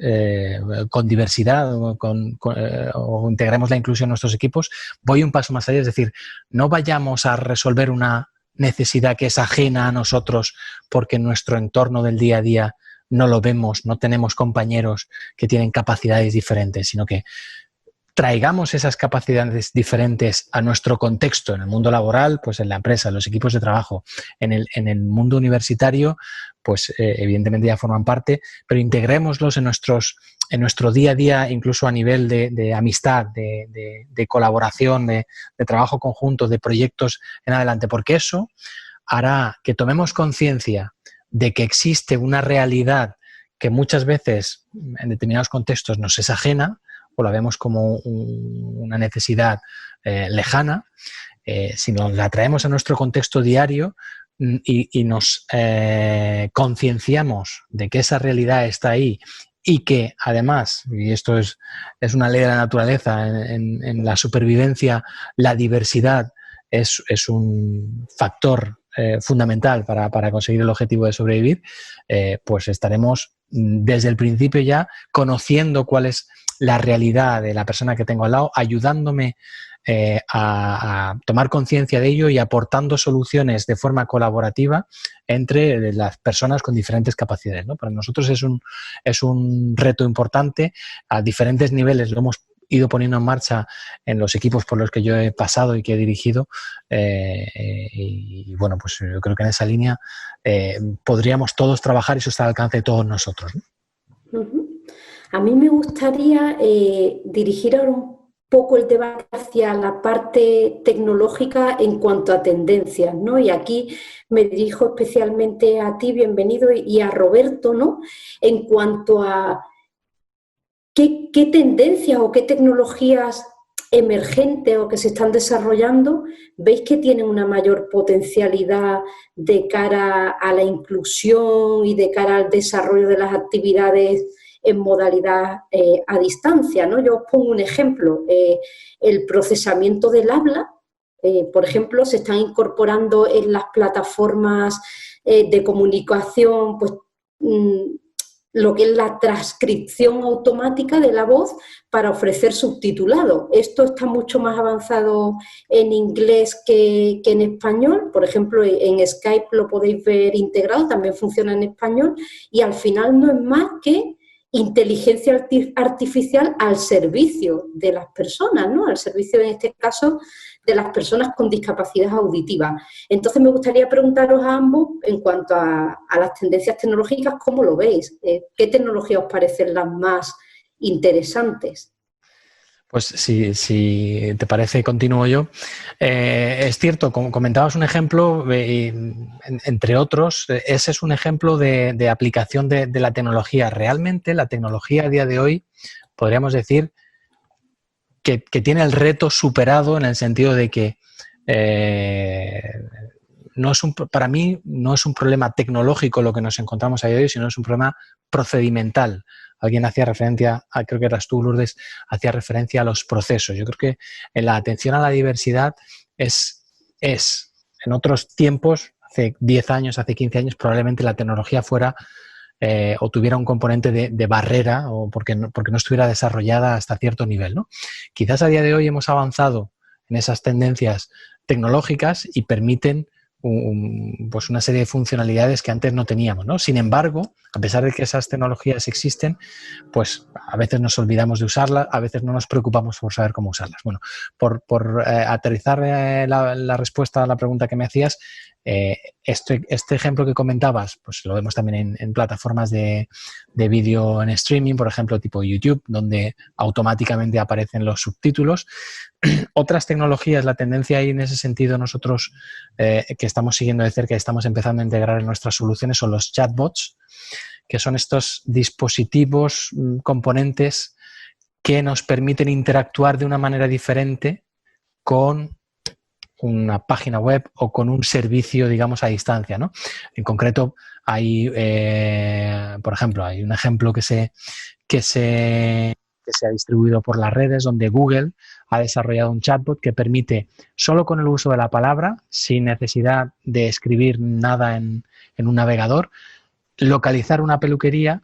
con diversidad o integremos la inclusión en nuestros equipos, voy un paso más allá. Es decir, no vayamos a resolver una necesidad que es ajena a nosotros porque en nuestro entorno del día a día no lo vemos, no tenemos compañeros que tienen capacidades diferentes, sino que traigamos esas capacidades diferentes a nuestro contexto en el mundo laboral, pues en la empresa, en los equipos de trabajo, en el mundo universitario, pues evidentemente ya forman parte, pero integrémoslos en nuestro día a día, incluso a nivel de amistad, de colaboración, de trabajo conjunto, de proyectos en adelante, porque eso hará que tomemos conciencia de que existe una realidad que muchas veces en determinados contextos nos es ajena o la vemos como una necesidad lejana, si nos la traemos a nuestro contexto diario y nos concienciamos de que esa realidad está ahí y que además, y esto es una ley de la naturaleza, en la supervivencia la diversidad es un factor fundamental para conseguir el objetivo de sobrevivir, pues estaremos desde el principio ya conociendo cuál es la realidad de la persona que tengo al lado, ayudándome a tomar conciencia de ello y aportando soluciones de forma colaborativa entre las personas con diferentes capacidades, ¿no? Para nosotros es un reto importante a diferentes niveles. Lo hemos ido poniendo en marcha en los equipos por los que yo he pasado y que he dirigido y bueno, pues yo creo que en esa línea podríamos todos trabajar y eso está al alcance de todos nosotros, ¿no? A mí me gustaría dirigir ahora un poco el debate hacia la parte tecnológica en cuanto a tendencias, ¿no? Y aquí me dirijo especialmente a ti, bienvenido, y a Roberto, ¿no? En cuanto a qué tendencias o qué tecnologías emergentes o que se están desarrollando veis que tienen una mayor potencialidad de cara a la inclusión y de cara al desarrollo de las actividades en modalidad a distancia, ¿no? Yo os pongo un ejemplo, el procesamiento del habla, por ejemplo, se están incorporando en las plataformas de comunicación, pues lo que es la transcripción automática de la voz para ofrecer subtitulado. Esto está mucho más avanzado en inglés que en español. Por ejemplo, en Skype lo podéis ver integrado, también funciona en español y al final no es más que inteligencia artificial al servicio de las personas, ¿no? Al servicio, en este caso, de las personas con discapacidad auditiva. Entonces, me gustaría preguntaros a ambos, en cuanto a las tendencias tecnológicas, ¿cómo lo veis? ¿Qué tecnologías os parecen las más interesantes? Pues si te parece, continúo yo. Es cierto, como comentabas un ejemplo, entre otros, ese es un ejemplo de aplicación de la tecnología. Realmente la tecnología a día de hoy, podríamos decir, que tiene el reto superado en el sentido de que para mí no es un problema tecnológico lo que nos encontramos a día de hoy, sino es un problema procedimental. Alguien hacía referencia, creo que eras tú, Lourdes, hacía referencia a los procesos. Yo creo que en la atención a la diversidad es en otros tiempos, hace 10 años, hace 15 años, probablemente la tecnología fuera o tuviera un componente de barrera o porque no estuviera desarrollada hasta cierto nivel, ¿no? Quizás a día de hoy hemos avanzado en esas tendencias tecnológicas y permiten pues una serie de funcionalidades que antes no teníamos, ¿no? Sin embargo, a pesar de que esas tecnologías existen, pues a veces nos olvidamos de usarlas, a veces no nos preocupamos por saber cómo usarlas. Bueno, por aterrizar la respuesta a la pregunta que me hacías, este ejemplo que comentabas, pues lo vemos también en plataformas de vídeo en streaming, por ejemplo, tipo YouTube, donde automáticamente aparecen los subtítulos. Otras tecnologías, la tendencia ahí en ese sentido nosotros que estamos siguiendo de cerca y estamos empezando a integrar en nuestras soluciones son los chatbots, que son estos dispositivos, componentes que nos permiten interactuar de una manera diferente con una página web o con un servicio, digamos, a distancia, ¿no? En concreto, hay, por ejemplo, hay un ejemplo que se ha distribuido por las redes, donde Google ha desarrollado un chatbot que permite, solo con el uso de la palabra, sin necesidad de escribir nada en un navegador, localizar una peluquería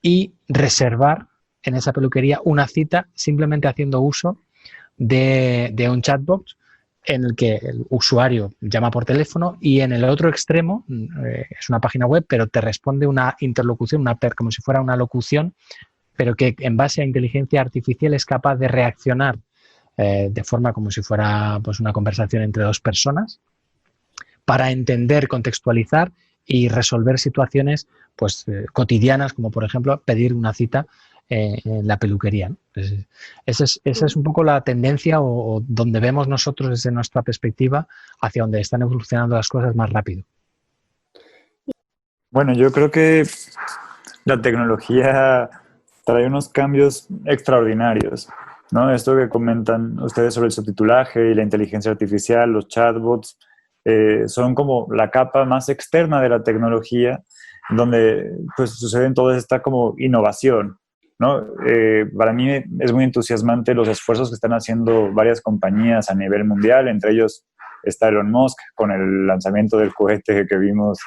y reservar en esa peluquería una cita simplemente haciendo uso de un chatbot en el que el usuario llama por teléfono y en el otro extremo, es una página web, pero te responde una interlocución, como si fuera una locución, pero que en base a inteligencia artificial es capaz de reaccionar de forma como si fuera pues, una conversación entre dos personas para entender, contextualizar y resolver situaciones pues, cotidianas, como por ejemplo pedir una cita en la peluquería, ¿no? Esa es un poco la tendencia o donde vemos nosotros desde nuestra perspectiva hacia donde están evolucionando las cosas más rápido. Bueno, yo creo que la tecnología trae unos cambios extraordinarios, ¿no? Esto que comentan ustedes sobre el subtitulaje y la inteligencia artificial, los chatbots, son como la capa más externa de la tecnología, donde pues suceden toda esta como innovación, ¿no? Para mí es muy entusiasmante los esfuerzos que están haciendo varias compañías a nivel mundial, entre ellos está Elon Musk con el lanzamiento del cohete que vimos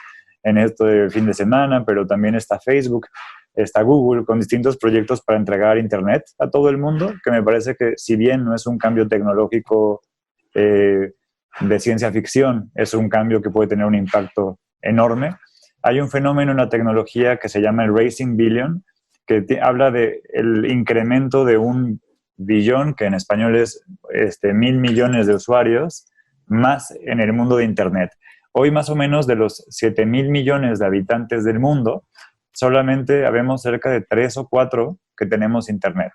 en esto de fin de semana, pero también está Facebook, está Google con distintos proyectos para entregar Internet a todo el mundo, que me parece que si bien no es un cambio tecnológico de ciencia ficción, es un cambio que puede tener un impacto enorme. Hay un fenómeno en la tecnología que se llama el Racing Billion, que habla del incremento de 1 billón, que en español es 1.000 millones de usuarios, más en el mundo de Internet. Hoy más o menos de los 7.000 millones de habitantes del mundo, solamente habemos cerca de 3 o 4 que tenemos Internet.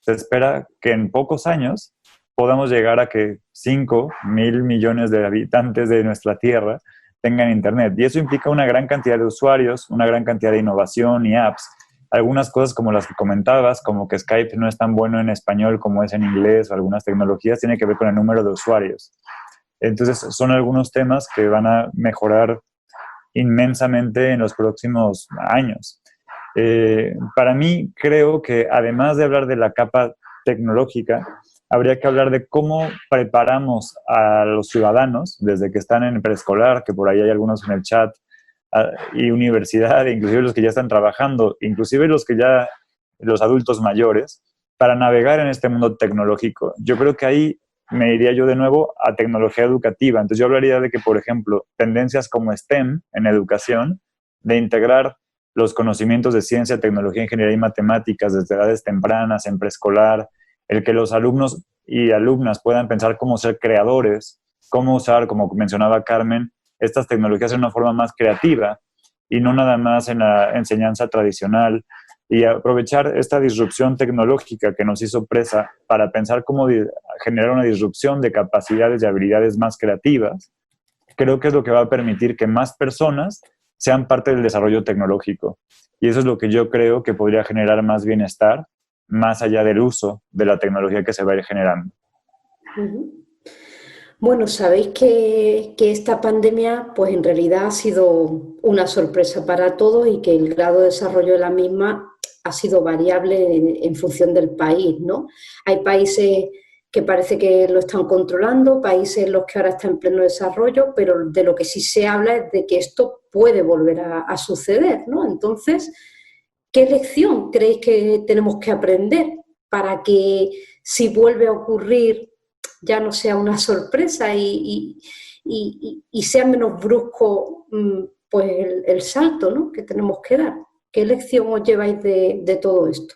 Se espera que en pocos años podamos llegar a que 5.000 millones de habitantes de nuestra Tierra tengan Internet. Y eso implica una gran cantidad de usuarios, una gran cantidad de innovación y apps. Algunas cosas como las que comentabas, como que Skype no es tan bueno en español como es en inglés, o algunas tecnologías, tiene que ver con el número de usuarios. Entonces, son algunos temas que van a mejorar inmensamente en los próximos años. Para mí, creo que además de hablar de la capa tecnológica, habría que hablar de cómo preparamos a los ciudadanos desde que están en preescolar, que por ahí hay algunos en el chat, y universidad, inclusive los que ya están trabajando, inclusive los adultos mayores, para navegar en este mundo tecnológico. Yo creo que ahí me iría yo de nuevo a tecnología educativa. Entonces yo hablaría de que, por ejemplo, tendencias como STEM en educación, de integrar los conocimientos de ciencia, tecnología, ingeniería y matemáticas desde edades tempranas, en preescolar, el que los alumnos y alumnas puedan pensar cómo ser creadores, cómo usar, como mencionaba Carmen, estas tecnologías de una forma más creativa y no nada más en la enseñanza tradicional, y aprovechar esta disrupción tecnológica que nos hizo presa para pensar cómo generar una disrupción de capacidades y habilidades más creativas, creo que es lo que va a permitir que más personas sean parte del desarrollo tecnológico. Y eso es lo que yo creo que podría generar más bienestar, más allá del uso de la tecnología que se va a ir generando. Bueno, sabéis que esta pandemia pues en realidad ha sido una sorpresa para todos y que el grado de desarrollo de la misma ha sido variable en función del país, ¿no? Hay países que parece que lo están controlando, países en los que ahora está en pleno desarrollo, pero de lo que sí se habla es de que esto puede volver a suceder, ¿no? Entonces, ¿qué lección creéis que tenemos que aprender para que si vuelve a ocurrir ya no sea una sorpresa y sea menos brusco pues el salto, ¿no?, que tenemos que dar? ¿Qué lección os lleváis de todo esto?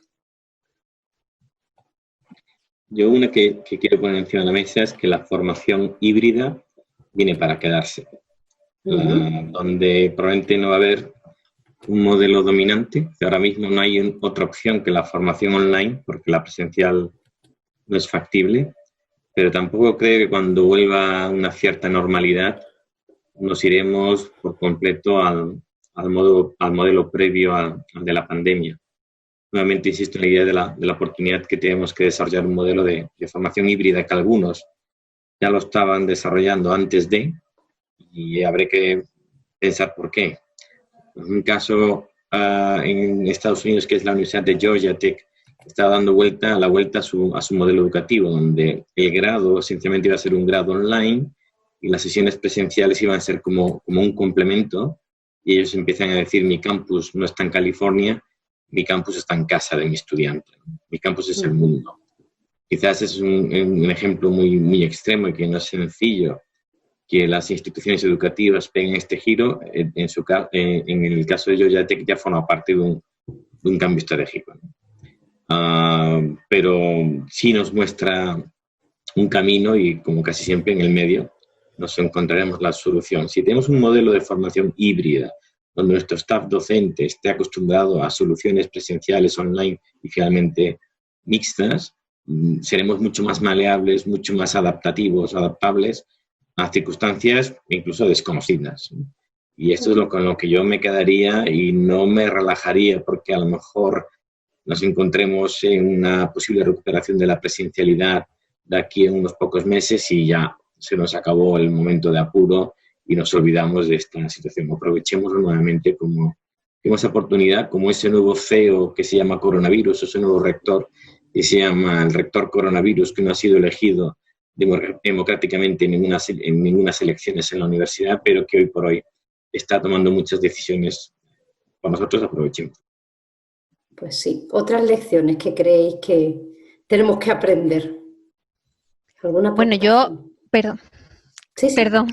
Yo una que quiero poner encima de la mesa es que la formación híbrida viene para quedarse, donde probablemente no va a haber un modelo dominante. Ahora mismo no hay otra opción que la formación online, porque la presencial no es factible, pero tampoco creo que cuando vuelva una cierta normalidad nos iremos por completo al modelo previo al de la pandemia. Nuevamente insisto en la idea de la oportunidad que tenemos que desarrollar un modelo de formación híbrida, que algunos ya lo estaban desarrollando antes de, y habrá que pensar por qué. En un caso en Estados Unidos, que es la Universidad de Georgia Tech, está dando la vuelta a su modelo educativo, donde el grado esencialmente iba a ser un grado online y las sesiones presenciales iban a ser como un complemento, y ellos empiezan a decir: mi campus no está en California, mi campus está en casa de mi estudiante, mi campus es el mundo. Quizás es un ejemplo muy, muy extremo y que no es sencillo que las instituciones educativas peguen este giro. En el caso de Georgia Tech ya forma parte de un cambio estratégico, ¿no? Pero sí nos muestra un camino, y como casi siempre en el medio nos encontraremos la solución. Si tenemos un modelo de formación híbrida, donde nuestro staff docente esté acostumbrado a soluciones presenciales, online y finalmente mixtas, seremos mucho más maleables, mucho más adaptables a circunstancias incluso desconocidas. Y esto es con lo que yo me quedaría y no me relajaría porque a lo mejor nos encontremos en una posible recuperación de la presencialidad de aquí en unos pocos meses y ya se nos acabó el momento de apuro y nos olvidamos de esta situación. Aprovechémoslo nuevamente como esa oportunidad, como ese nuevo CEO que se llama coronavirus, ese nuevo rector que se llama el rector coronavirus, que no ha sido elegido democráticamente en ninguna elecciones en la universidad, pero que hoy por hoy está tomando muchas decisiones. Para nosotros aprovechemos. Pues sí, otras lecciones que creéis que tenemos que aprender. Bueno, perdón. Sí, sí. Perdón,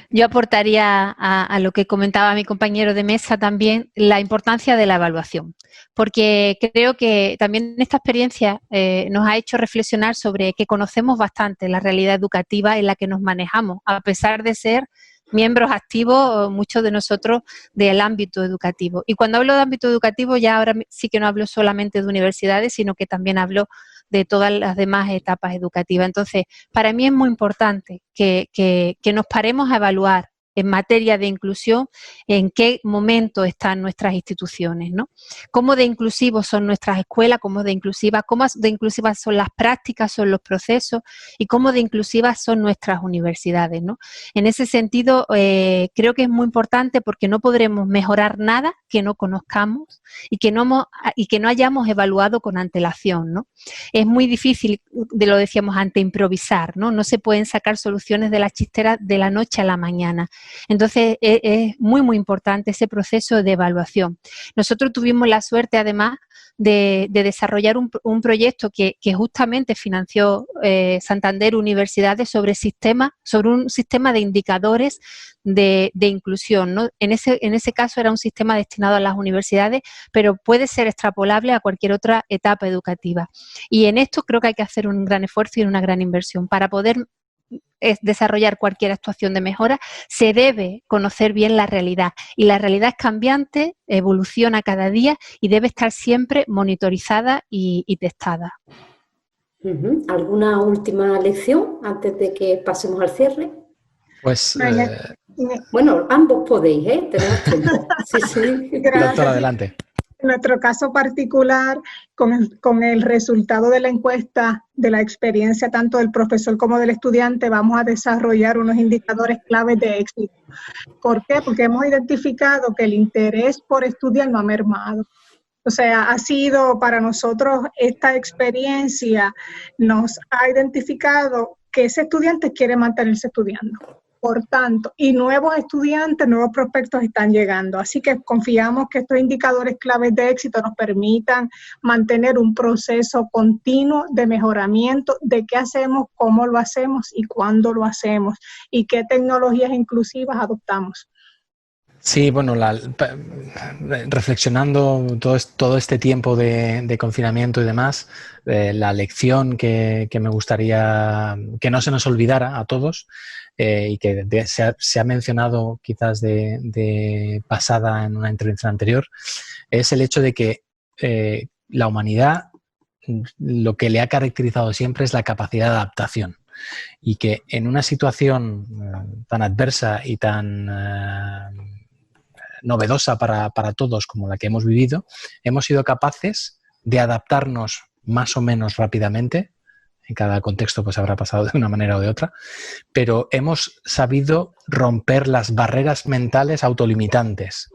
yo aportaría a lo que comentaba mi compañero de mesa también la importancia de la evaluación, porque creo que también esta experiencia nos ha hecho reflexionar sobre que conocemos bastante la realidad educativa en la que nos manejamos, a pesar de ser miembros activos, muchos de nosotros, del ámbito educativo. Y cuando hablo de ámbito educativo, ya ahora sí que no hablo solamente de universidades, sino que también hablo de todas las demás etapas educativas. Entonces, para mí es muy importante que nos paremos a evaluar en materia de inclusión en qué momento están nuestras instituciones, ¿no? Cómo de inclusivos son nuestras escuelas, cómo de inclusivas son las prácticas, son los procesos y cómo de inclusivas son nuestras universidades, ¿no? En ese sentido, creo que es muy importante porque no podremos mejorar nada que no conozcamos y que no hayamos evaluado con antelación, ¿no? Es muy difícil, lo decíamos antes, improvisar, ¿no? No se pueden sacar soluciones de la chistera de la noche a la mañana. Entonces, es muy, muy importante ese proceso de evaluación. Sistema tuvimos la suerte, además, de desarrollar un proyecto que justamente financió Santander Universidades sobre un sistema de indicadores de inclusión, ¿no? En ese caso era un sistema destinado a las universidades, pero puede ser extrapolable a cualquier otra etapa educativa. Y en esto creo que hay que hacer un gran esfuerzo y una gran inversión. Para poder desarrollar cualquier actuación de mejora, se debe conocer bien la realidad. Y la realidad es cambiante, evoluciona cada día y debe estar siempre monitorizada y testada. ¿Alguna última lección antes de que pasemos al cierre? Pues... Bueno, ambos podéis, ¿eh? Tenemos tiempo. Sí, sí. Gracias. Doctor, adelante. En nuestro caso particular, con el resultado de la encuesta, de la experiencia tanto del profesor como del estudiante, vamos a desarrollar unos indicadores claves de éxito. ¿Por qué? Porque hemos identificado que el interés por estudiar no ha mermado. O sea, ha sido para nosotros esta experiencia, nos ha identificado que ese estudiante quiere mantenerse estudiando. Por tanto, y nuevos estudiantes, nuevos prospectos están llegando. Así que confiamos que estos indicadores claves de éxito nos permitan mantener un proceso continuo de mejoramiento de qué hacemos, cómo lo hacemos y cuándo lo hacemos y qué tecnologías inclusivas adoptamos. Sí, bueno, reflexionando todo este tiempo de confinamiento y demás, la lección que me gustaría que no se nos olvidara a todos y que se ha mencionado quizás de pasada en una intervención anterior, es el hecho de que la humanidad lo que le ha caracterizado siempre es la capacidad de adaptación y que en una situación tan adversa y tan novedosa para todos como la que hemos vivido, hemos sido capaces de adaptarnos más o menos rápidamente. En cada contexto pues habrá pasado de una manera o de otra, pero hemos sabido romper las barreras mentales autolimitantes.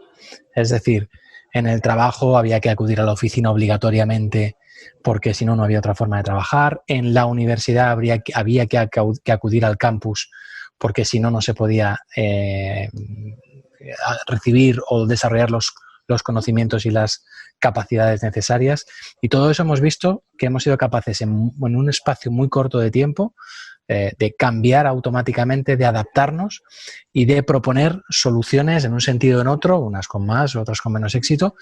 Es decir, en el trabajo había que acudir a la oficina obligatoriamente porque si no, no había otra forma de trabajar. En la universidad había que acudir al campus porque si no, no se podía recibir o desarrollar los conocimientos y las capacidades necesarias. Y todo eso hemos visto que hemos sido capaces en un espacio muy corto de tiempo de cambiar automáticamente, de adaptarnos y de proponer soluciones en un sentido o en otro, unas con más, otras con menos éxito.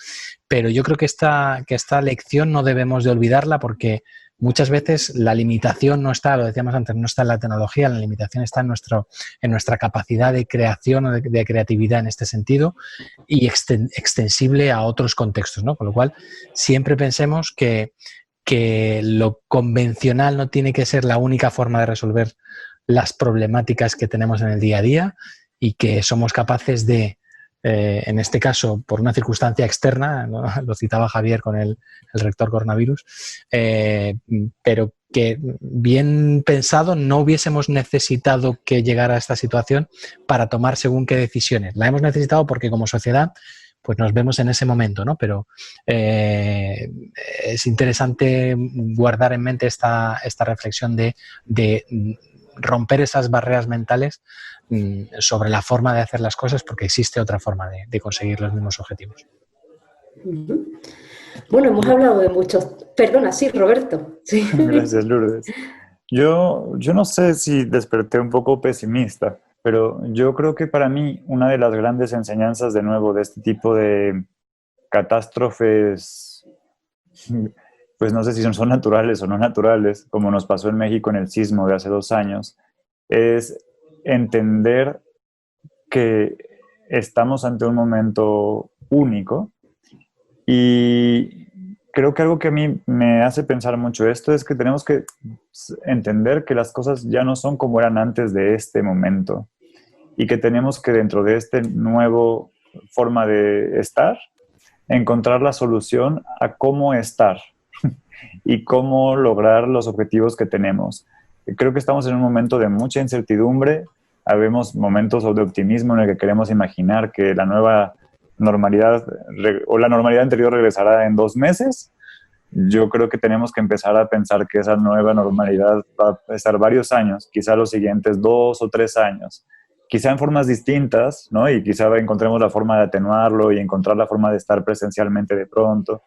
Pero yo creo que esta lección no debemos de olvidarla porque muchas veces la limitación no está, lo decíamos antes, no está en la tecnología, la limitación está en nuestra capacidad de creación o de creatividad en este sentido y extensible a otros contextos, ¿no? Con lo cual, siempre pensemos que lo convencional no tiene que ser la única forma de resolver las problemáticas que tenemos en el día a día y que somos capaces de, en este caso, por una circunstancia externa, ¿no? Lo citaba Javier con el rector coronavirus, pero que bien pensado no hubiésemos necesitado que llegara a esta situación para tomar según qué decisiones. La hemos necesitado porque como sociedad pues nos vemos en ese momento, ¿no? Pero es interesante guardar en mente esta reflexión de romper esas barreras mentales sobre la forma de hacer las cosas, porque existe otra forma de conseguir los mismos objetivos. Bueno, hemos hablado de muchos... Perdona, sí, Roberto. Sí. Gracias, Lourdes. Yo no sé si desperté un poco pesimista, pero yo creo que para mí una de las grandes enseñanzas, de nuevo, de este tipo de catástrofes, pues no sé si son naturales o no naturales, como nos pasó en México en el sismo de hace 2 años, es entender que estamos ante un momento único. Y creo que algo que a mí me hace pensar mucho esto es que tenemos que entender que las cosas ya no son como eran antes de este momento y que tenemos que, dentro de esta nueva forma de estar, encontrar la solución a cómo estar y cómo lograr los objetivos que tenemos. Creo que estamos en un momento de mucha incertidumbre. Habemos momentos de optimismo en el que queremos imaginar que la nueva normalidad o la normalidad anterior regresará en 2 meses. Yo creo que tenemos que empezar a pensar que esa nueva normalidad va a estar varios años, quizá los siguientes 2 o 3 años, quizá en formas distintas, ¿no? Y quizá encontremos la forma de atenuarlo y encontrar la forma de estar presencialmente de pronto.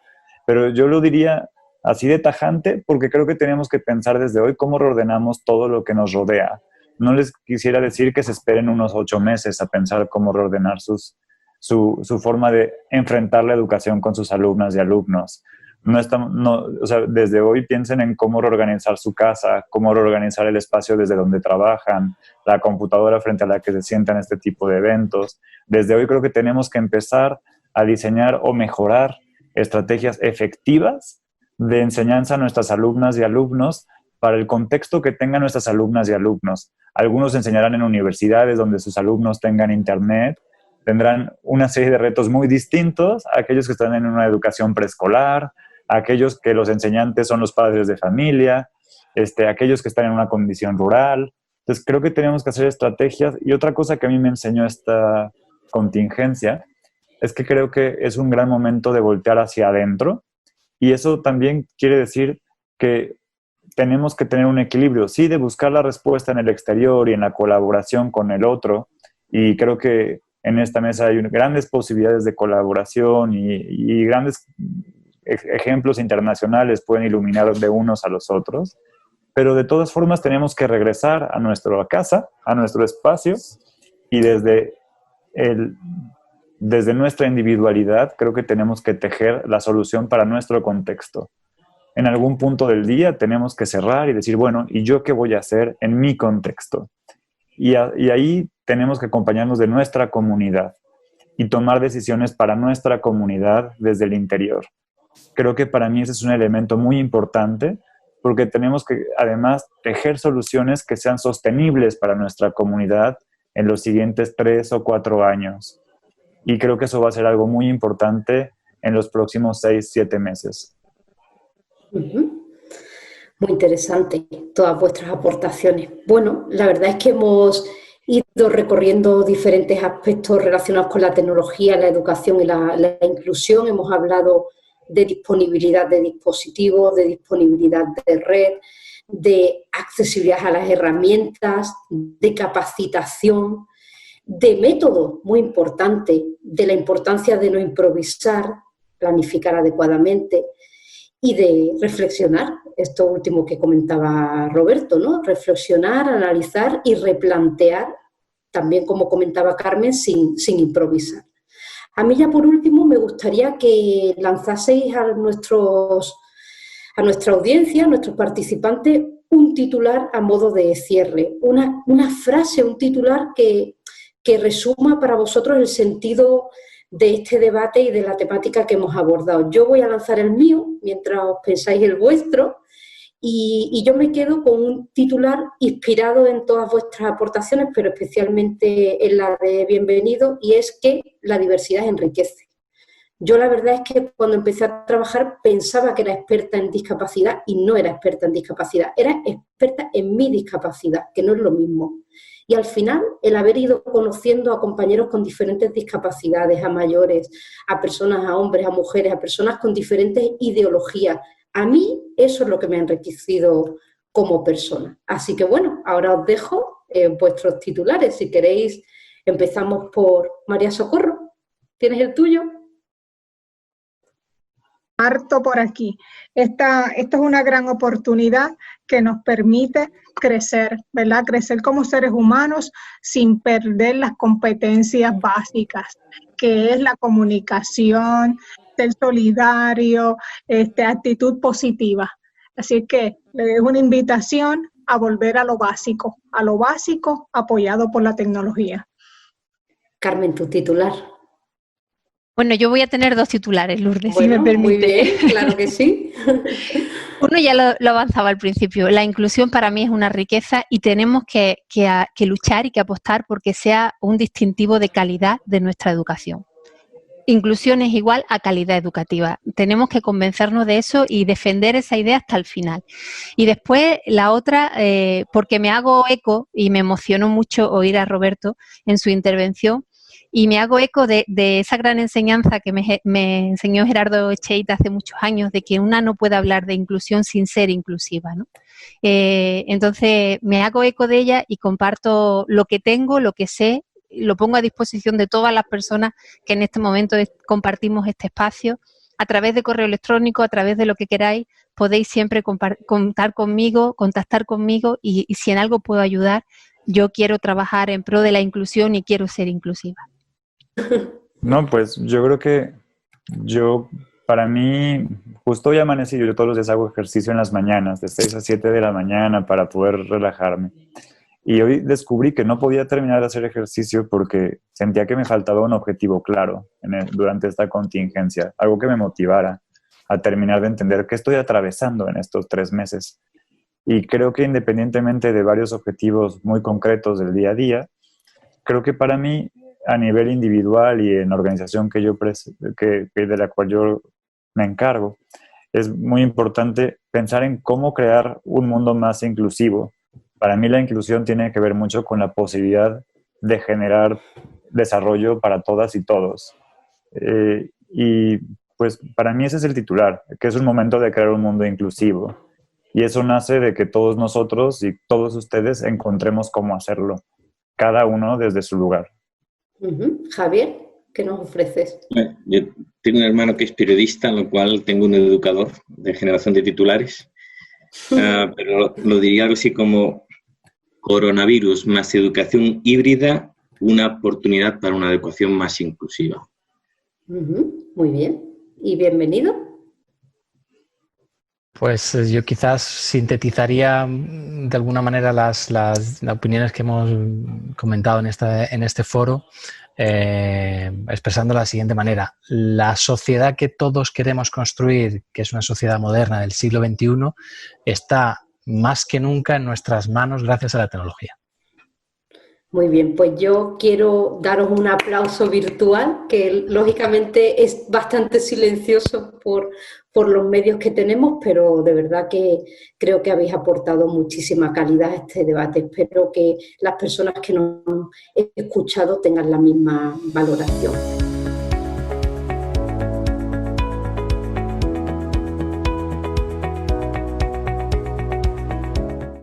Pero yo lo diría así de tajante, porque creo que tenemos que pensar desde hoy cómo reordenamos todo lo que nos rodea. No les quisiera decir que se esperen unos 8 meses a pensar cómo reordenar su forma de enfrentar la educación con sus alumnas y alumnos. O sea, desde hoy piensen en cómo reorganizar su casa, cómo reorganizar el espacio desde donde trabajan, la computadora frente a la que se sientan este tipo de eventos. Desde hoy creo que tenemos que empezar a diseñar o mejorar estrategias efectivas de enseñanza a nuestras alumnas y alumnos para el contexto que tengan nuestras alumnas y alumnos. Algunos enseñarán en universidades donde sus alumnos tengan internet, tendrán una serie de retos muy distintos a aquellos que están en una educación preescolar, a aquellos que los enseñantes son los padres de familia, aquellos que están en una condición rural. Entonces creo que tenemos que hacer estrategias. Y otra cosa que a mí me enseñó esta contingencia es que creo que es un gran momento de voltear hacia adentro, y eso también quiere decir que tenemos que tener un equilibrio, sí, de buscar la respuesta en el exterior y en la colaboración con el otro, y creo que en esta mesa hay grandes posibilidades de colaboración y grandes ejemplos internacionales pueden iluminar de unos a los otros, pero de todas formas tenemos que regresar a nuestra casa, a nuestro espacio, y desde nuestra individualidad creo que tenemos que tejer la solución para nuestro contexto. En algún punto del día tenemos que cerrar y decir, bueno, ¿y yo qué voy a hacer en mi contexto? Y ahí tenemos que acompañarnos de nuestra comunidad y tomar decisiones para nuestra comunidad desde el interior. Creo que para mí ese es un elemento muy importante, porque tenemos que además tejer soluciones que sean sostenibles para nuestra comunidad en los siguientes 3 o 4 años. Y creo que eso va a ser algo muy importante en los próximos 6, 7 meses. Muy interesante todas vuestras aportaciones. Bueno, la verdad es que hemos ido recorriendo diferentes aspectos relacionados con la tecnología, la educación y la inclusión. Hemos hablado de disponibilidad de dispositivos, de disponibilidad de red, de accesibilidad a las herramientas, de capacitación, de método, muy importante, de la importancia de no improvisar, planificar adecuadamente y de reflexionar, esto último que comentaba Roberto, ¿no? Reflexionar, analizar y replantear, también como comentaba Carmen, sin improvisar. A mí ya por último me gustaría que lanzaseis a nuestra audiencia, a nuestros participantes, un titular a modo de cierre, una frase, un titular que resuma para vosotros el sentido de este debate y de la temática que hemos abordado. Yo voy a lanzar el mío mientras os pensáis el vuestro, Y yo me quedo con un titular inspirado en todas vuestras aportaciones, pero especialmente en la de Bienvenido, y es que la diversidad enriquece. Yo la verdad es que cuando empecé a trabajar pensaba que era experta en discapacidad y no era experta en discapacidad, era experta en mi discapacidad, que no es lo mismo. Y al final, el haber ido conociendo a compañeros con diferentes discapacidades, a mayores, a personas, a hombres, a mujeres, a personas con diferentes ideologías, a mí eso es lo que me ha enriquecido como persona. Así que bueno, ahora os dejo vuestros titulares. Si queréis, empezamos por María Socorro. ¿Tienes el tuyo? Parto por aquí. Esta es una gran oportunidad que nos permite crecer, ¿verdad? Crecer como seres humanos sin perder las competencias básicas, que es la comunicación, ser solidario, actitud positiva. Así que es una invitación a volver a lo básico apoyado por la tecnología. Carmen, tu titular. Bueno, yo voy a tener 2 titulares, Lourdes, Bueno, si me permite. Muy bien, claro que sí. Uno ya lo avanzaba al principio. La inclusión para mí es una riqueza y tenemos que luchar y que apostar porque sea un distintivo de calidad de nuestra educación. Inclusión es igual a calidad educativa. Tenemos que convencernos de eso y defender esa idea hasta el final. Y después la otra, porque me hago eco y me emocionó mucho oír a Roberto en su intervención, y me hago eco de esa gran enseñanza que me enseñó Gerardo Echeita hace muchos años, de que una no puede hablar de inclusión sin ser inclusiva, ¿no? Entonces me hago eco de ella y comparto lo que tengo, lo que sé, lo pongo a disposición de todas las personas que en este momento compartimos este espacio. A través de correo electrónico, a través de lo que queráis, podéis siempre contar conmigo, contactar conmigo y si en algo puedo ayudar, yo quiero trabajar en pro de la inclusión y quiero ser inclusiva. No, pues yo creo que para mí, justo hoy amanecí, yo todos los días hago ejercicio en las mañanas, de 6 a 7 de la mañana para poder relajarme. Y hoy descubrí que no podía terminar de hacer ejercicio porque sentía que me faltaba un objetivo claro durante esta contingencia, algo que me motivara a terminar de entender qué estoy atravesando en estos 3 meses. Y creo que independientemente de varios objetivos muy concretos del día a día, creo que para mí, a nivel individual y en la organización de la cual yo me encargo, es muy importante pensar en cómo crear un mundo más inclusivo. Para mí la inclusión tiene que ver mucho con la posibilidad de generar desarrollo para todas y todos. Y pues para mí ese es el titular, que es un momento de crear un mundo inclusivo. Y eso nace de que todos nosotros y todos ustedes encontremos cómo hacerlo, cada uno desde su lugar. Javier, ¿qué nos ofreces? Yo tengo un hermano que es periodista, lo cual tengo un educador de generación de titulares, pero lo diría algo así como coronavirus más educación híbrida, una oportunidad para una educación más inclusiva. Muy bien. ¿Y Bienvenido? Pues yo quizás sintetizaría de alguna manera las opiniones que hemos comentado en este foro, expresando de la siguiente manera. La sociedad que todos queremos construir, que es una sociedad moderna del siglo XXI, está más que nunca en nuestras manos gracias a la tecnología. Muy bien, pues yo quiero daros un aplauso virtual, que lógicamente es bastante silencioso por los medios que tenemos, pero de verdad que creo que habéis aportado muchísima calidad a este debate. Espero que las personas que nos han escuchado tengan la misma valoración.